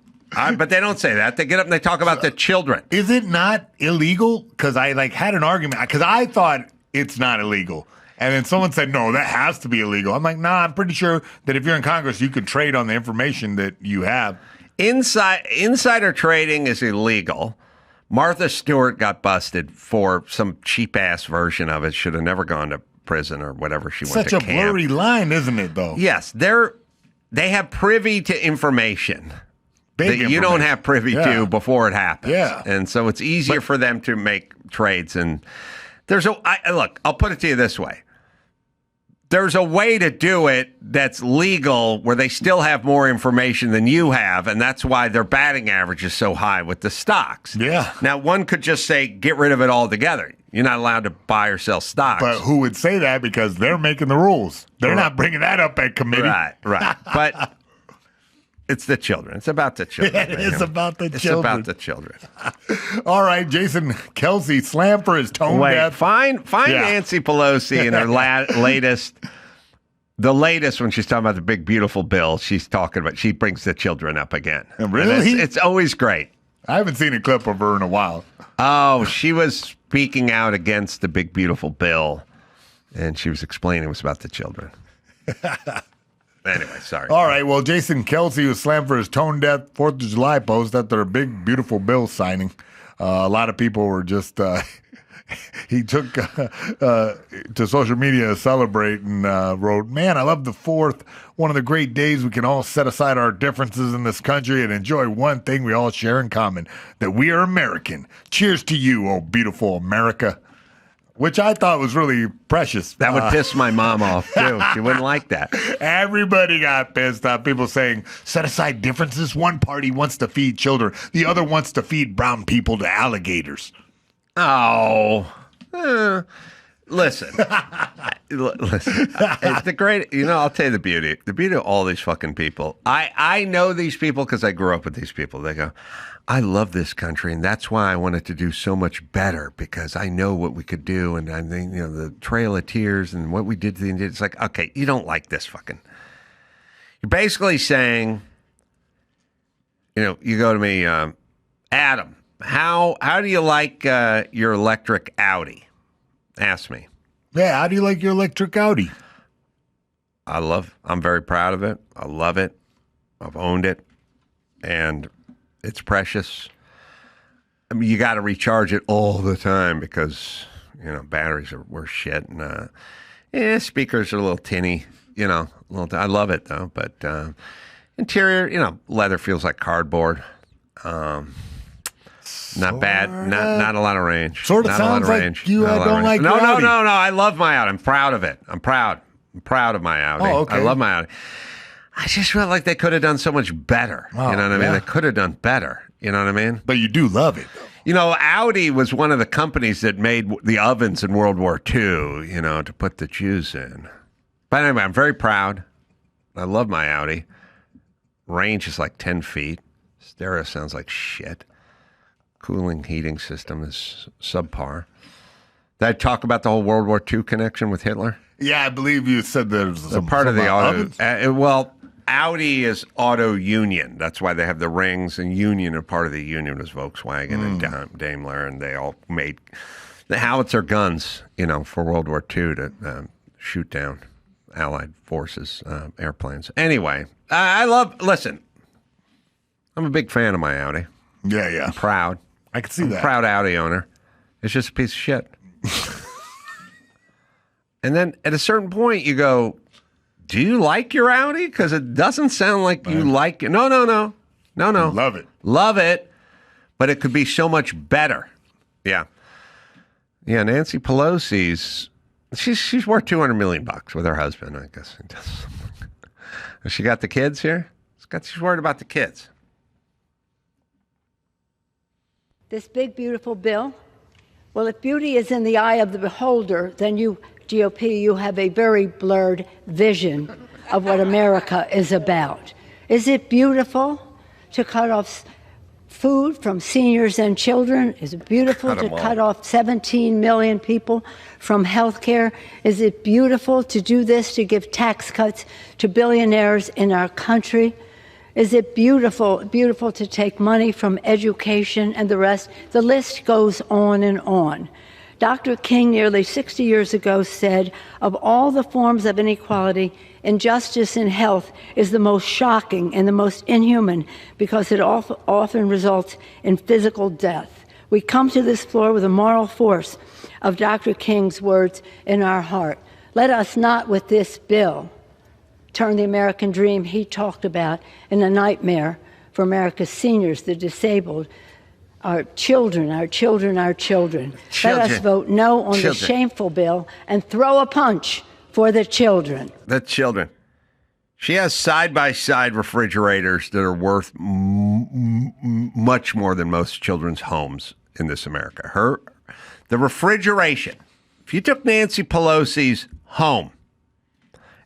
But they don't say that. They get up and they talk about the children. Is it not illegal? Because I had an argument because I thought it's not illegal. And then someone said, no, that has to be illegal. I'm like, nah, I'm pretty sure that if you're in Congress, you could trade on the information that you have. Insider trading is illegal. Martha Stewart got busted for some cheap-ass version of it. Should have never gone to prison or whatever she went to camp. Such a blurry line, isn't it, though? Yes. They have privy to information that you don't have privy to before it happens. Yeah. And so it's easier for them to make trades. And look, I'll put it to you this way. There's a way to do it that's legal where they still have more information than you have, and that's why their batting average is so high with the stocks. Yeah. Now, one could just say, get rid of it altogether. You're not allowed to buy or sell stocks. But who would say that? Because they're making the rules. They're not bringing that up at committee. Right. But it's the children. It's about the children. It is about the children. It's about the children. All right, Jason Kelce slammed for his tone deaf. Find Nancy Pelosi in her latest. The latest, when she's talking about the big, beautiful bill, she brings the children up again. Really? It's always great. I haven't seen a clip of her in a while. Oh, she was speaking out against the big, beautiful bill, and she was explaining it was about the children. Anyway, sorry. All right, well, Jason Kelce was slammed for his tone-deaf 4th of July post after a big, beautiful bill signing. A lot of people were just... he took to social media to celebrate and wrote, "Man, I love the 4th, one of the great days we can all set aside our differences in this country and enjoy one thing we all share in common, that we are American. Cheers to you, oh beautiful America." Which I thought was really precious. That would piss my mom off, too. She wouldn't like that. Everybody got pissed off. People saying, set aside differences. One party wants to feed children. The other wants to feed brown people to alligators. Oh. Listen. Listen. It's the great, I'll tell you the beauty. The beauty of all these fucking people. I know these people because I grew up with these people. They go, I love this country, and that's why I wanted to do so much better, because I know what we could do, and I think, the Trail of Tears and what we did to the Indians. It's like, okay, you don't like this fucking. You're basically saying, you go to me, Adam, how do you like your electric Audi? Ask me. Yeah, how do you like your electric Audi? I'm very proud of it. I love it. I've owned it, and it's precious. I mean, you got to recharge it all the time because, batteries were shit. And speakers are a little tinny, I love it, though. But interior, leather feels like cardboard. Not bad. Not a lot of range. Sort of sounds like you don't like your Audi. No. I love my Audi. I'm proud of it. I'm proud of my Audi. Oh, okay. I love my Audi. I just felt like they could have done so much better. You know what I mean? They could have done better. You know what I mean? But you do love it, though. You know, Audi was one of the companies that made the ovens in World War II, you know, to put the Jews in. But anyway, I'm very proud. I love my Audi. Range is like 10 feet. Stereo sounds like shit. Cooling heating system is subpar. Did I talk about the whole World War II connection with Hitler? Yeah, I believe you said there's They're part of the auto. Well, Audi is auto union. That's why they have the rings, and Union, a part of the union was Volkswagen and Daimler, and they all made the howitzer guns, you know, for World War II to shoot down Allied forces, airplanes. Anyway, listen, I'm a big fan of my Audi. Yeah. I'm proud. I can see I'm that. a proud Audi owner. It's just a piece of shit. And then at a certain point, you go, do you like your Audi? Because it doesn't sound like you like it. No. Love it. Love it, but it could be so much better. Yeah. Yeah, Nancy Pelosi's, she's worth $200 million with her husband, I guess. Has she got the kids here? She's worried about the kids. This big, beautiful bill. Well, if beauty is in the eye of the beholder, then you, GOP, you have a very blurred vision of what America is about. Is it beautiful to cut off food from seniors and children? Is it beautiful to cut off 17 million people from health care? Is it beautiful to do this, to give tax cuts to billionaires in our country? Is it beautiful to take money from education and the rest? The list goes on and on. Dr. King, nearly 60 years ago, said, of all the forms of inequality, injustice in health is the most shocking and the most inhuman because it often results in physical death. We come to this floor with the moral force of Dr. King's words in our heart. Let us not, with this bill, turn the American dream he talked about in a nightmare for America's seniors, the disabled, our children. Let us vote no on the shameful bill and throw a punch for the children. The children. She has side-by-side refrigerators that are worth much more than most children's homes in this America. The refrigeration. If you took Nancy Pelosi's home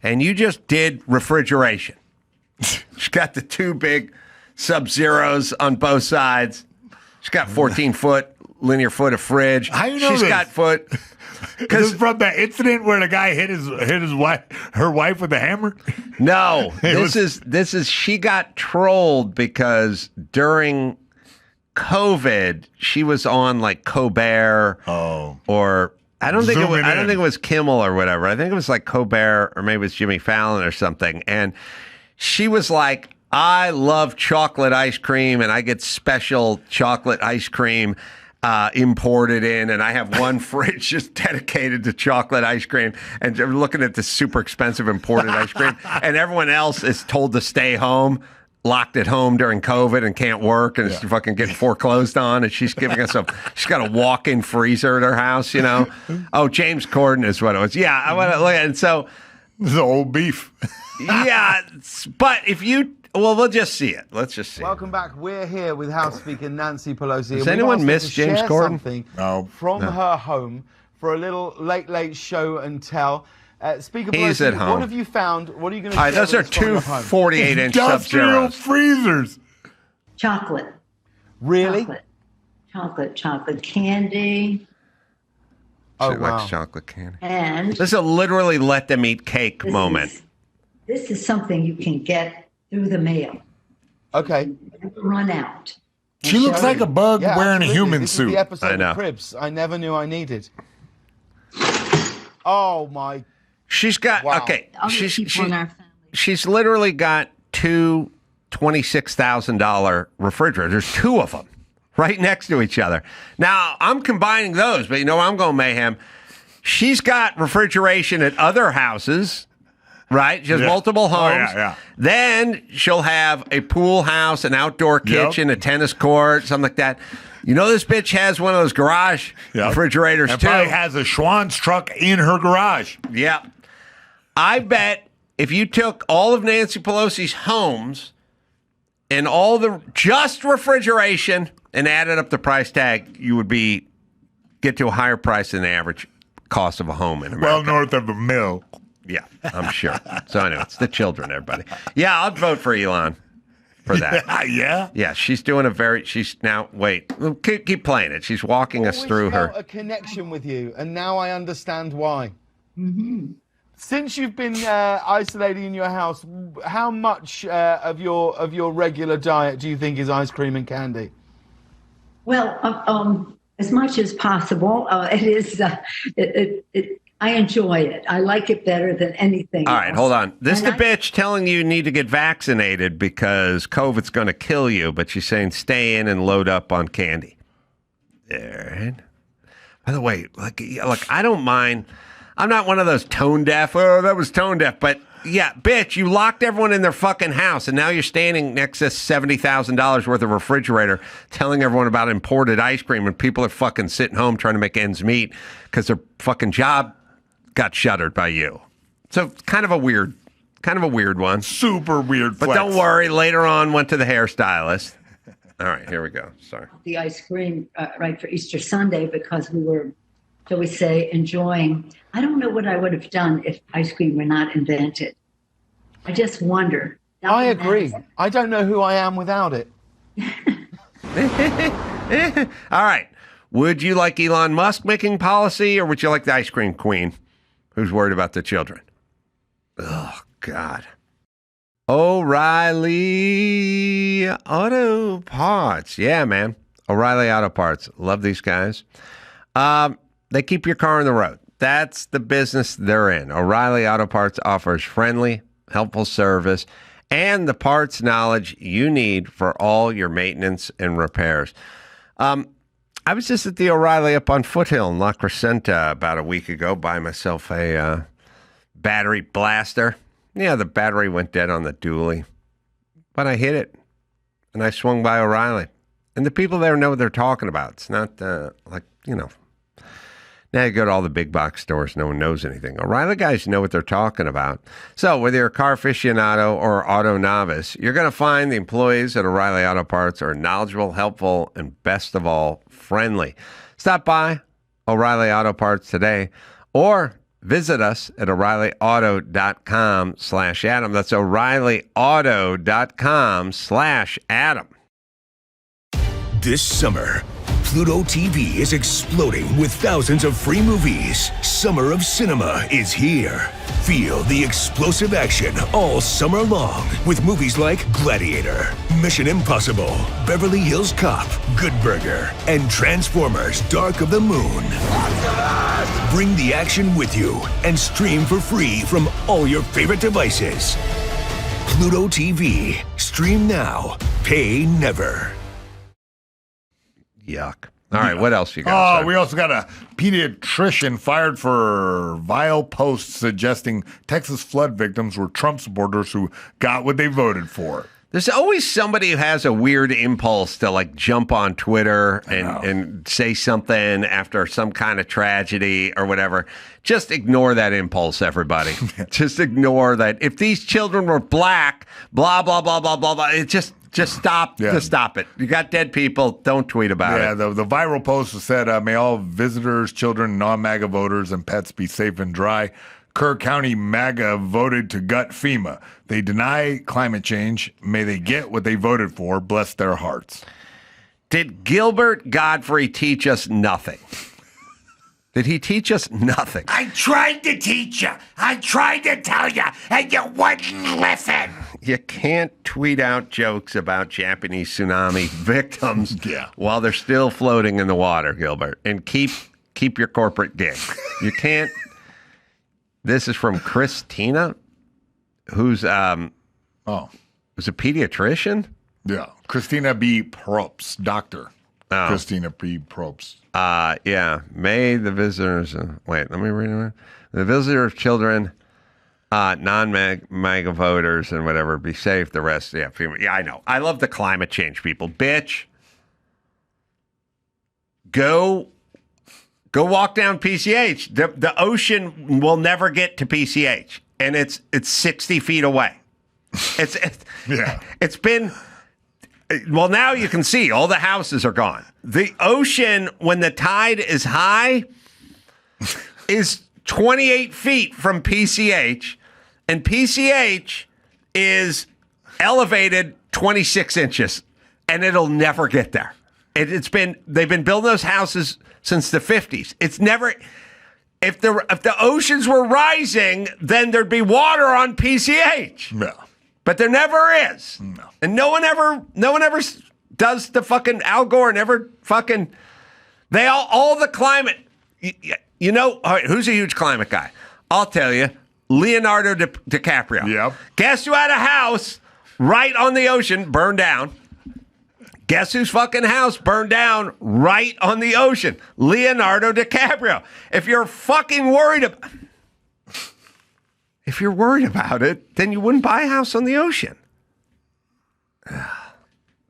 and you just did refrigeration, she's got the two big Sub-Zeros on both sides. She's got 14-foot linear foot of fridge. How you know She's this? got foot. Because from that incident where the guy hit her wife with a hammer. No, this is she got trolled because during COVID she was on like Colbert. Or I don't think it was Kimmel or whatever. I think it was like Colbert or maybe it was Jimmy Fallon or something. And she was like, I love chocolate ice cream, and I get special chocolate ice cream imported in, and I have one fridge just dedicated to chocolate ice cream, and they're looking at this super expensive imported ice cream, and everyone else is told to stay home, locked at home during COVID and can't work, and it's fucking getting foreclosed on, and she's giving us she's got a walk-in freezer at her house, you know? Oh, James Corden is what it was. Yeah, I want to look at it, and so... This is old beef. Yeah, but if you... Well, we'll just see it. Let's just see. Welcome back. We're here with House Speaker Nancy Pelosi. Does anyone miss James Corden? From her home for a little late show and tell. Speaker He's Pelosi, at home. what have you found? What are you going to share? Those are two 48-inch industrial Sub-Zeros. freezers. Chocolate. Really? Chocolate candy. She likes chocolate candy. And this is a literally let them eat cake moment. This is something you can get through the mail. Okay. Run out. She looks like a bug wearing a human this suit. Is the episode I know. Of Cribs I never knew I needed. Oh my! She's got okay. Other people in our family. She's literally got two $26,000 refrigerators. There's two of them right next to each other. Now I'm combining those, but you know I'm going mayhem. She's got refrigeration at other houses. Right? She has multiple homes. Then she'll have a pool house, an outdoor kitchen, a tennis court, something like that. You know this bitch has one of those garage refrigerators, and too. Probably has a Schwann's truck in her garage. Yep. I bet if you took all of Nancy Pelosi's homes and all the just refrigeration and added up the price tag, you would get to a higher price than the average cost of a home in America. Well north of a mill. Yeah, I'm sure. So I know it's the children, everybody. Yeah, I'd vote for Elon for that. Yeah? Yeah, she's doing wait, keep playing it. She's walking us through Always her. felt a connection with you, and now I understand why. Mm-hmm. Since you've been isolating in your house, how much of your regular diet do you think is ice cream and candy? Well, as much as possible. It is. I enjoy it. I like it better than anything. All right, else. hold on. This is And the bitch telling you need to get vaccinated because COVID's going to kill you, but she's saying stay in and load up on candy. All right. By the way, look, I don't mind. I'm not one of those tone deaf. Oh, that was tone deaf. But yeah, bitch, you locked everyone in their fucking house, and now you're standing next to $70,000 worth of refrigerator telling everyone about imported ice cream, and people are fucking sitting home trying to make ends meet because their fucking job got shuttered by you. So kind of a weird one. Super weird But flex. don't worry, later on went to the hairstylist. All right, here we go. Sorry. the ice cream right for Easter Sunday because we were, shall we say, enjoying. I don't know what I would have done if ice cream were not invented. I just wonder. I agree. I don't know who I am without it. All right. Would you like Elon Musk making policy, or would you like the ice cream queen who's worried about the children? Oh, God. O'Reilly Auto Parts. Yeah, man. O'Reilly Auto Parts. Love these guys. They keep your car on the road. That's the business they're in. O'Reilly Auto Parts offers friendly, helpful service and the parts knowledge you need for all your maintenance and repairs. I was just at the O'Reilly up on Foothill in La Crescenta about a week ago, buying myself a battery blaster. Yeah, the battery went dead on the dually, but I hit it, and I swung by O'Reilly. And the people there know what they're talking about. It's not like, you know, now you go to all the big box stores, no one knows anything. O'Reilly guys know what they're talking about. So whether you're a car aficionado or auto novice, you're going to find the employees at O'Reilly Auto Parts are knowledgeable, helpful, and best of all, friendly. Stop by O'Reilly Auto Parts today or visit us at O'ReillyAuto.com/Adam. That's O'ReillyAuto.com/Adam. This summer, Pluto TV is exploding with thousands of free movies. Summer of Cinema is here. Feel the explosive action all summer long with movies like Gladiator, Mission Impossible, Beverly Hills Cop, Good Burger, and Transformers Dark of the Moon. Bring the action with you and stream for free from all your favorite devices. Pluto TV. Stream now. Pay never. Yuck. All right, what else you got? Oh, we also got a pediatrician fired for vile posts suggesting Texas flood victims were Trump supporters who got what they voted for. There's always somebody who has a weird impulse to like jump on Twitter and say something after some kind of tragedy or whatever. Just ignore that impulse, everybody. Just ignore that. If these children were black, blah, blah, blah, blah, blah, blah. It just stop. Yeah. Just stop it. You got dead people. Don't tweet about it. Yeah, the viral post said, may all visitors, children, non-MAGA voters, and pets be safe and dry. Kerr County MAGA voted to gut FEMA. They deny climate change. May they get what they voted for. Bless their hearts. Did Gilbert Godfrey teach us nothing? Did he teach us nothing? I tried to teach you. I tried to tell you, and you wouldn't listen. You can't tweet out jokes about Japanese tsunami victims while they're still floating in the water, Gilbert. And keep your corporate gig. You can't. This is from Christina, who's who's a pediatrician. Yeah, Christina B. Probst, doctor. Oh. Christina B. Probst. Yeah. May the visitors wait. Let me read it. The visitors, children, non-MAGA voters, and whatever be safe. The rest, yeah, I know. I love the climate change people, bitch. Go walk down PCH. The ocean will never get to PCH, and it's 60 feet away. It's been Well, now you can see all the houses are gone. The ocean, when the tide is high, is 28 feet from PCH, and PCH is elevated 26 inches, and it'll never get there. They've been building those houses since the 50s. It's never. If the oceans were rising, then there'd be water on PCH. No. But there never is. No. And no one ever does the fucking Al Gore never fucking. They all the climate. You know, all right, who's a huge climate guy? I'll tell you, Leonardo DiCaprio. Yep. Guess who had a house right on the ocean, burned down? Guess whose fucking house burned down right on the ocean? Leonardo DiCaprio. If you're worried about it, then you wouldn't buy a house on the ocean.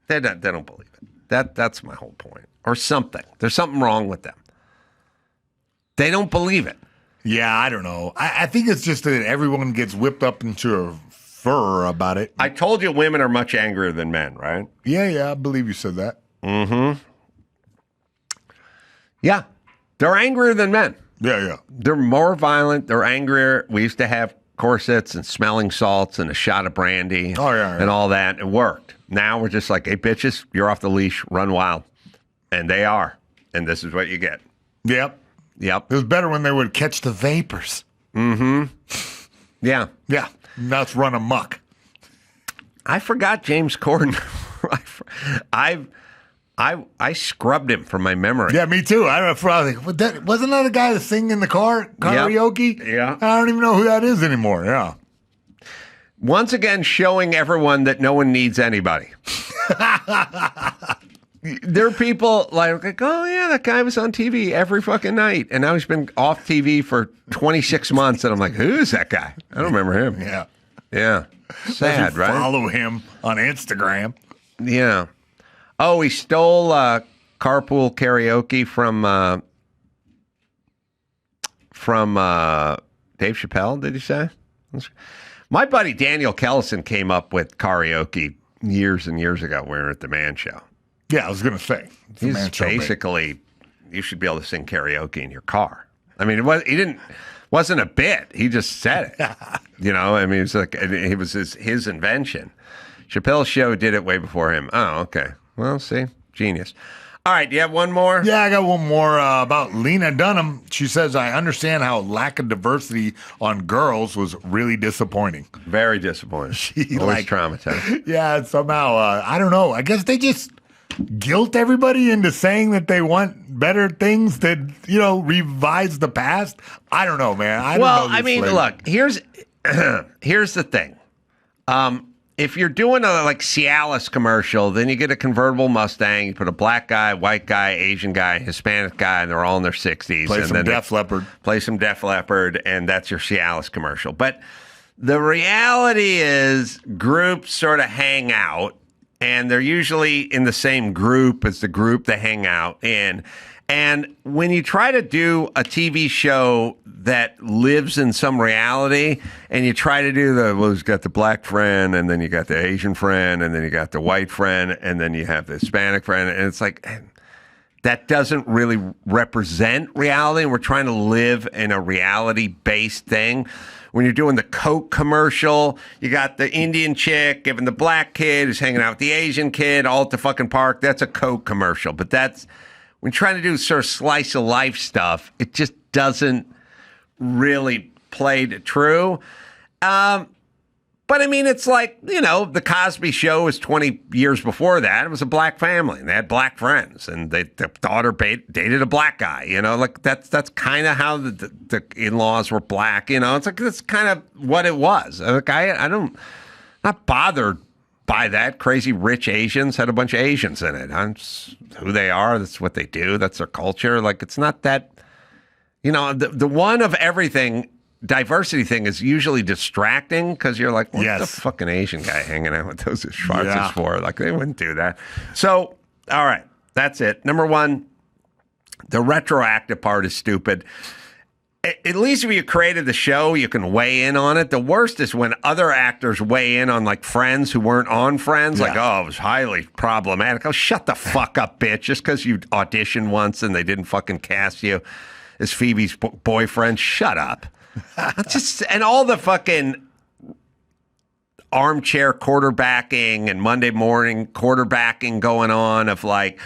They don't believe it. That's my whole point. Or something. There's something wrong with them. They don't believe it. Yeah, I don't know. I think it's just that everyone gets whipped up into a fur about it. I told you women are much angrier than men, right? Yeah, I believe you said that. Mm-hmm. Yeah, they're angrier than men. Yeah. They're more violent. They're angrier. We used to have corsets and smelling salts and a shot of brandy and all that. It worked. Now we're just like, hey, bitches, you're off the leash. Run wild. And they are. And this is what you get. Yep. It was better when they would catch the vapors. Mm-hmm. Yeah. Nuts run amok. I forgot James Corden. I scrubbed him from my memory. Yeah, me too. I don't know. Wasn't that a guy that sing in the car karaoke? Yep. Yeah. I don't even know who that is anymore. Yeah. Once again, showing everyone that no one needs anybody. There are people like, oh yeah, that guy was on TV every fucking night, and now he's been off TV for 26 months, and I'm like, who is that guy? I don't remember him. Yeah. Sad, right? Follow him on Instagram. Yeah. Oh, he stole carpool karaoke from Dave Chappelle. Did you say? My buddy Daniel Kellison came up with karaoke years and years ago. We were at the Man Show. Yeah, I was going to say. He's basically, you should be able to sing karaoke in your car. I mean, wasn't a bit. He just said it. You know, I mean, it's like it was his invention. Chappelle's show did it way before him. Oh, okay. Well, see, genius. All right, do you have one more? Yeah, I got one more about Lena Dunham. She says, I understand how lack of diversity on girls was really disappointing. Very disappointing. She always traumatized. Yeah, somehow, I don't know. I guess they just guilt everybody into saying that they want better things that, revise the past. I don't know, man. I mean, look, here's the thing. If you're doing a Cialis commercial, then you get a convertible Mustang, you put a black guy, white guy, Asian guy, Hispanic guy, and they're all in their 60s. Play some Def Leppard. Play some Def Leppard, and that's your Cialis commercial. But the reality is groups sort of hang out, and they're usually in the same group as the group they hang out in. And when you try to do a TV show that lives in some reality, and you try to do you've got the black friend, and then you got the Asian friend, and then you got the white friend, and then you have the Hispanic friend, and it's like, that doesn't really represent reality, and we're trying to live in a reality-based thing. When you're doing the Coke commercial, you got the Indian chick giving the black kid who's hanging out with the Asian kid all at the fucking park. That's a Coke commercial. But when trying to do sort of slice of life stuff, it just doesn't really play to true. But I mean, it's like, the Cosby Show was 20 years before that. It was a black family, and they had black friends, and the daughter dated a black guy. That's kind of how the in-laws were black. It's like that's kind of what it was. I'm not bothered by that. Crazy rich Asians had a bunch of Asians in it. That's who they are. That's what they do. That's their culture. It's not that. The one of everything. Diversity thing is usually distracting because you're like, what's the fucking Asian guy hanging out with those Schwarzes for? They wouldn't do that. So, all right, that's it. Number one, the retroactive part is stupid. at least if you created the show, you can weigh in on it. The worst is when other actors weigh in on like Friends who weren't on Friends. Like, oh, it was highly problematic. Oh, shut the fuck up, bitch. Just because you auditioned once and they didn't fucking cast you as Phoebe's boyfriend. Shut up. And all the fucking armchair quarterbacking and Monday morning quarterbacking going on of like,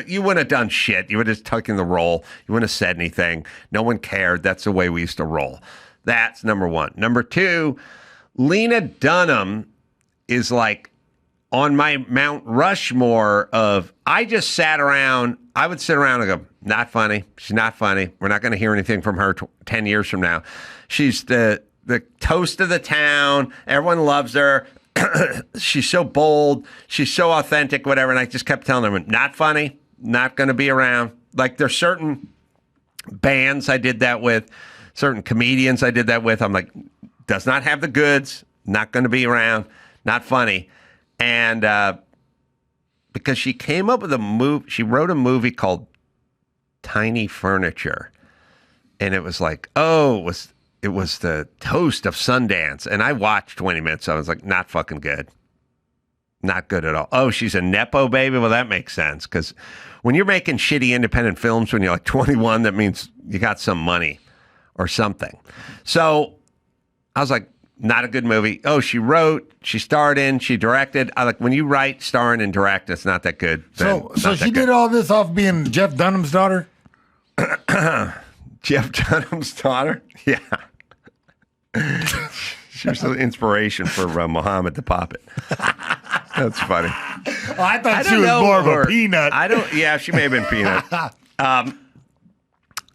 you wouldn't have done shit. You would have just taken the role. You wouldn't have said anything. No one cared. That's the way we used to roll. That's number one. Number two, Lena Dunham is like on my Mount Rushmore of, I would sit around and go, not funny. She's not funny. We're not going to hear anything from her 10 years from now. She's the toast of the town. Everyone loves her. She's so bold. She's so authentic, whatever. And I just kept telling them, not funny, not going to be around. Like there's certain bands I did that with, certain comedians I did that with. I'm like, does not have the goods, not going to be around, not funny. And because she came up with she wrote a movie called Tiny Furniture. And it was like, it was the toast of Sundance. And I watched 20 minutes. So I was like, not fucking good. Not good at all. Oh, she's a Nepo baby? Well, that makes sense. Because when you're making shitty independent films when you're like 21, that means you got some money or something. So I was like, not a good movie. Oh, she wrote, she starred in, she directed. I like, when you write, star in, and direct, it's not that good. So she did all this off being Jeff Dunham's daughter? Jeff Dunham's daughter? Yeah. She was the inspiration for Muhammad the Puppet. That's funny. Oh, I thought she was more of a peanut. Yeah, she may have been peanut.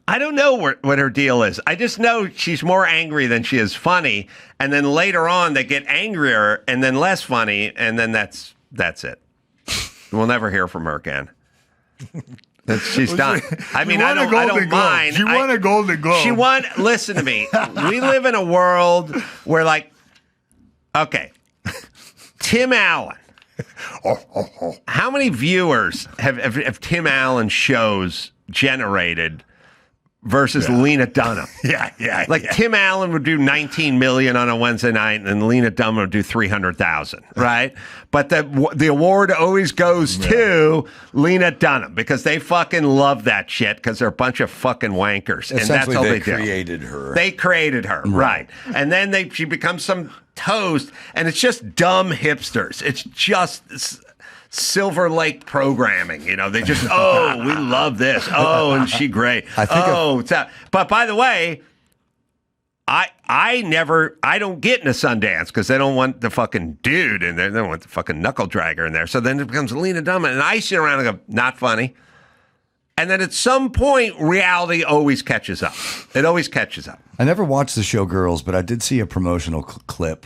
I don't know what her deal is. I just know she's more angry than she is funny. And then later on, they get angrier and then less funny. And then that's it. We'll never hear from her again. She's done. I mean, I don't mind. She won a Golden Globe. Listen to me. We live in a world where, like, okay, Tim Allen. How many viewers have Tim Allen shows generated versus Lena Dunham? Yeah. Tim Allen would do 19 million on a Wednesday night, and Lena Dunham would do 300,000, right? But the award always goes to Lena Dunham because they fucking love that shit because they're a bunch of fucking wankers, and that's all they do. They created her, right? And then she becomes some toast, and it's just dumb hipsters. It's just Silver Lake programming, they just, we love this. Oh, and she great. But by the way, I don't get into Sundance because they don't want the fucking dude in there. They don't want the fucking knuckle dragger in there. So then it becomes Lena Dunham, and I sit around and go, not funny. And then at some point, reality always catches up. It always catches up. I never watched the show Girls, but I did see a promotional clip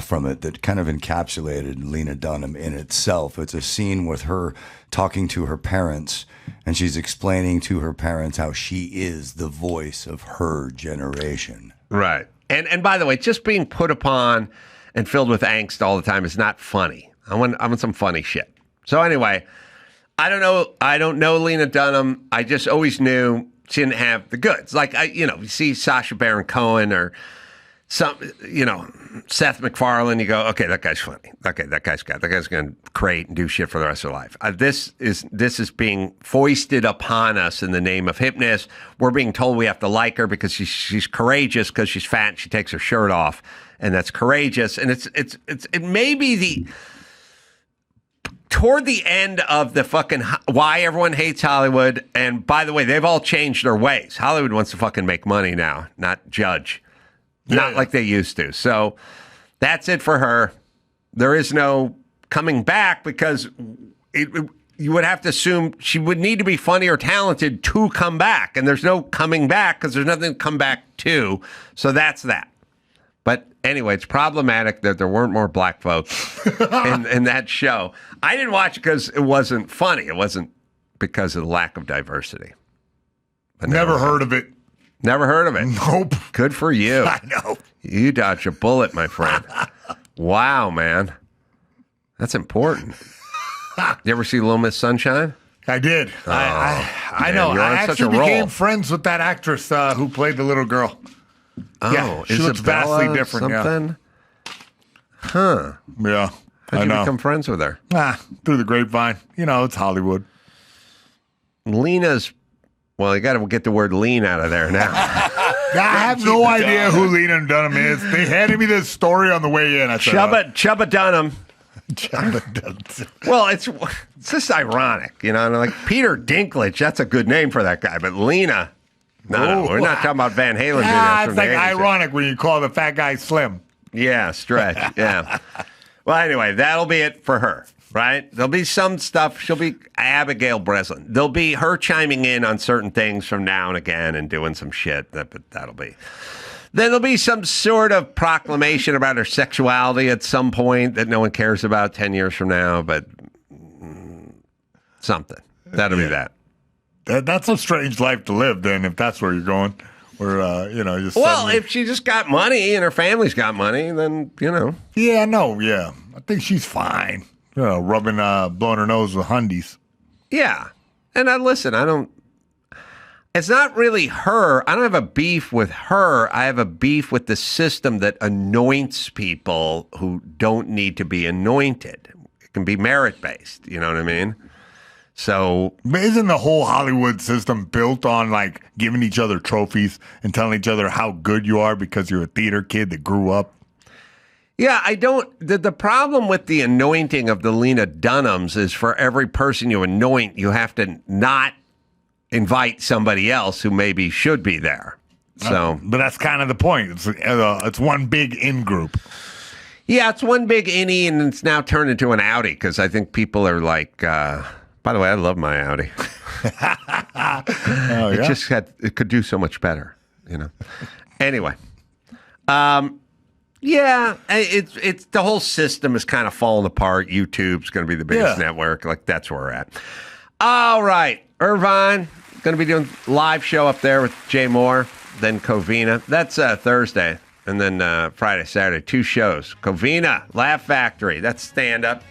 from it that kind of encapsulated Lena Dunham in itself. It's a scene with her talking to her parents, and she's explaining to her parents how she is the voice of her generation. Right. And by the way, just being put upon and filled with angst all the time is not funny. I want some funny shit. So anyway, I don't know Lena Dunham. I just always knew she didn't have the goods. Like you see Sacha Baron Cohen or some, Seth MacFarlane, you go, okay, that guy's funny. Okay, that guy's going to create and do shit for the rest of their life. This is being foisted upon us in the name of hipness. We're being told we have to like her because she's courageous because she's fat and she takes her shirt off, and that's courageous. And it may be toward the end of the fucking why everyone hates Hollywood. And by the way, they've all changed their ways. Hollywood wants to fucking make money now, not judge. Not like they used to. So that's it for her. There is no coming back because you would have to assume she would need to be funny or talented to come back. And there's no coming back because there's nothing to come back to. So that's that. But anyway, it's problematic that there weren't more black folks in that show. I didn't watch it because it wasn't funny. It wasn't because of the lack of diversity. Never heard of it. Never heard of it. Nope. Good for you. I know. You dodged a bullet, my friend. Wow, man. That's important. You ever see Little Miss Sunshine? I did. I know. you're on I such a actually roll. became friends with that actress who played the little girl. Oh, Yeah, she looks vastly Isabella different, yeah. Something? Huh. Yeah, How'd I you know. become friends with her? Through the grapevine. You know, it's Hollywood. Lena's. Well, you got to get the word lean out of there now. I have no idea who Lena Dunham is. They handed me this story on the way in. I said, Chubba Dunham. Chubba Dunham. Well, it's just ironic, you know. And like Peter Dinklage, that's a good name for that guy, but Lena, no, we're not talking about Van Halen. It's like ironic when you call the fat guy slim. Yeah, stretch. Yeah. Well, anyway, that'll be it for her, right? There'll be some stuff. She'll be Abigail Breslin. There'll be her chiming in on certain things from now and again and doing some shit. But that'll be. Then there'll be some sort of proclamation about her sexuality at some point that no one cares about 10 years from now, but something. That'll be that. That's a strange life to live, then, if that's where you're going. Where, just well, suddenly... if she just got money and her family's got money, then, Yeah, no, yeah. I think she's fine. Blowing her nose with hundies. Yeah. And listen, it's not really her. I don't have a beef with her. I have a beef with the system that anoints people who don't need to be anointed. It can be merit-based. You know what I mean? So, isn't the whole Hollywood system built on like giving each other trophies and telling each other how good you are because you're a theater kid that grew up? yeah, I don't. The problem with the anointing of the Lena Dunhams is for every person you anoint, you have to not invite somebody else who maybe should be there. So, but that's kind of the point. It's one big in group. yeah, it's one big innie, and it's now turned into an outie because I think people are like. By the way, I love my Audi. It could do so much better, Anyway, yeah, it's the whole system is kind of falling apart. YouTube's going to be the biggest network. Like that's where we're at. All right, Irvine going to be doing live show up there with Jay Moore, then Covina. That's Thursday, and then Friday, Saturday, 2 shows. Covina, Laugh Factory. That's stand up.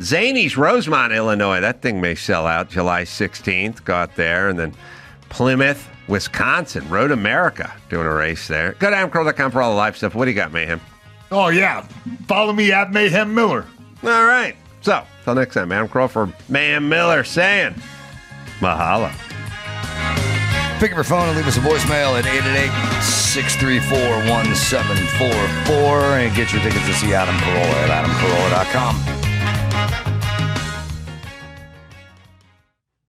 Zany's Rosemont, Illinois. That thing may sell out July 16th. Go out there. And then Plymouth, Wisconsin. Road America doing a race there. Go to AdamCarolla.com for all the live stuff. What do you got, Mayhem? Oh, yeah. Follow me at Mayhem Miller. All right. So, till next time, Adam Carolla for Mayhem Miller saying mahalo. Pick up your phone and leave us a voicemail at 888-634-1744 and get your tickets to see Adam Carolla at AdamCarolla.com.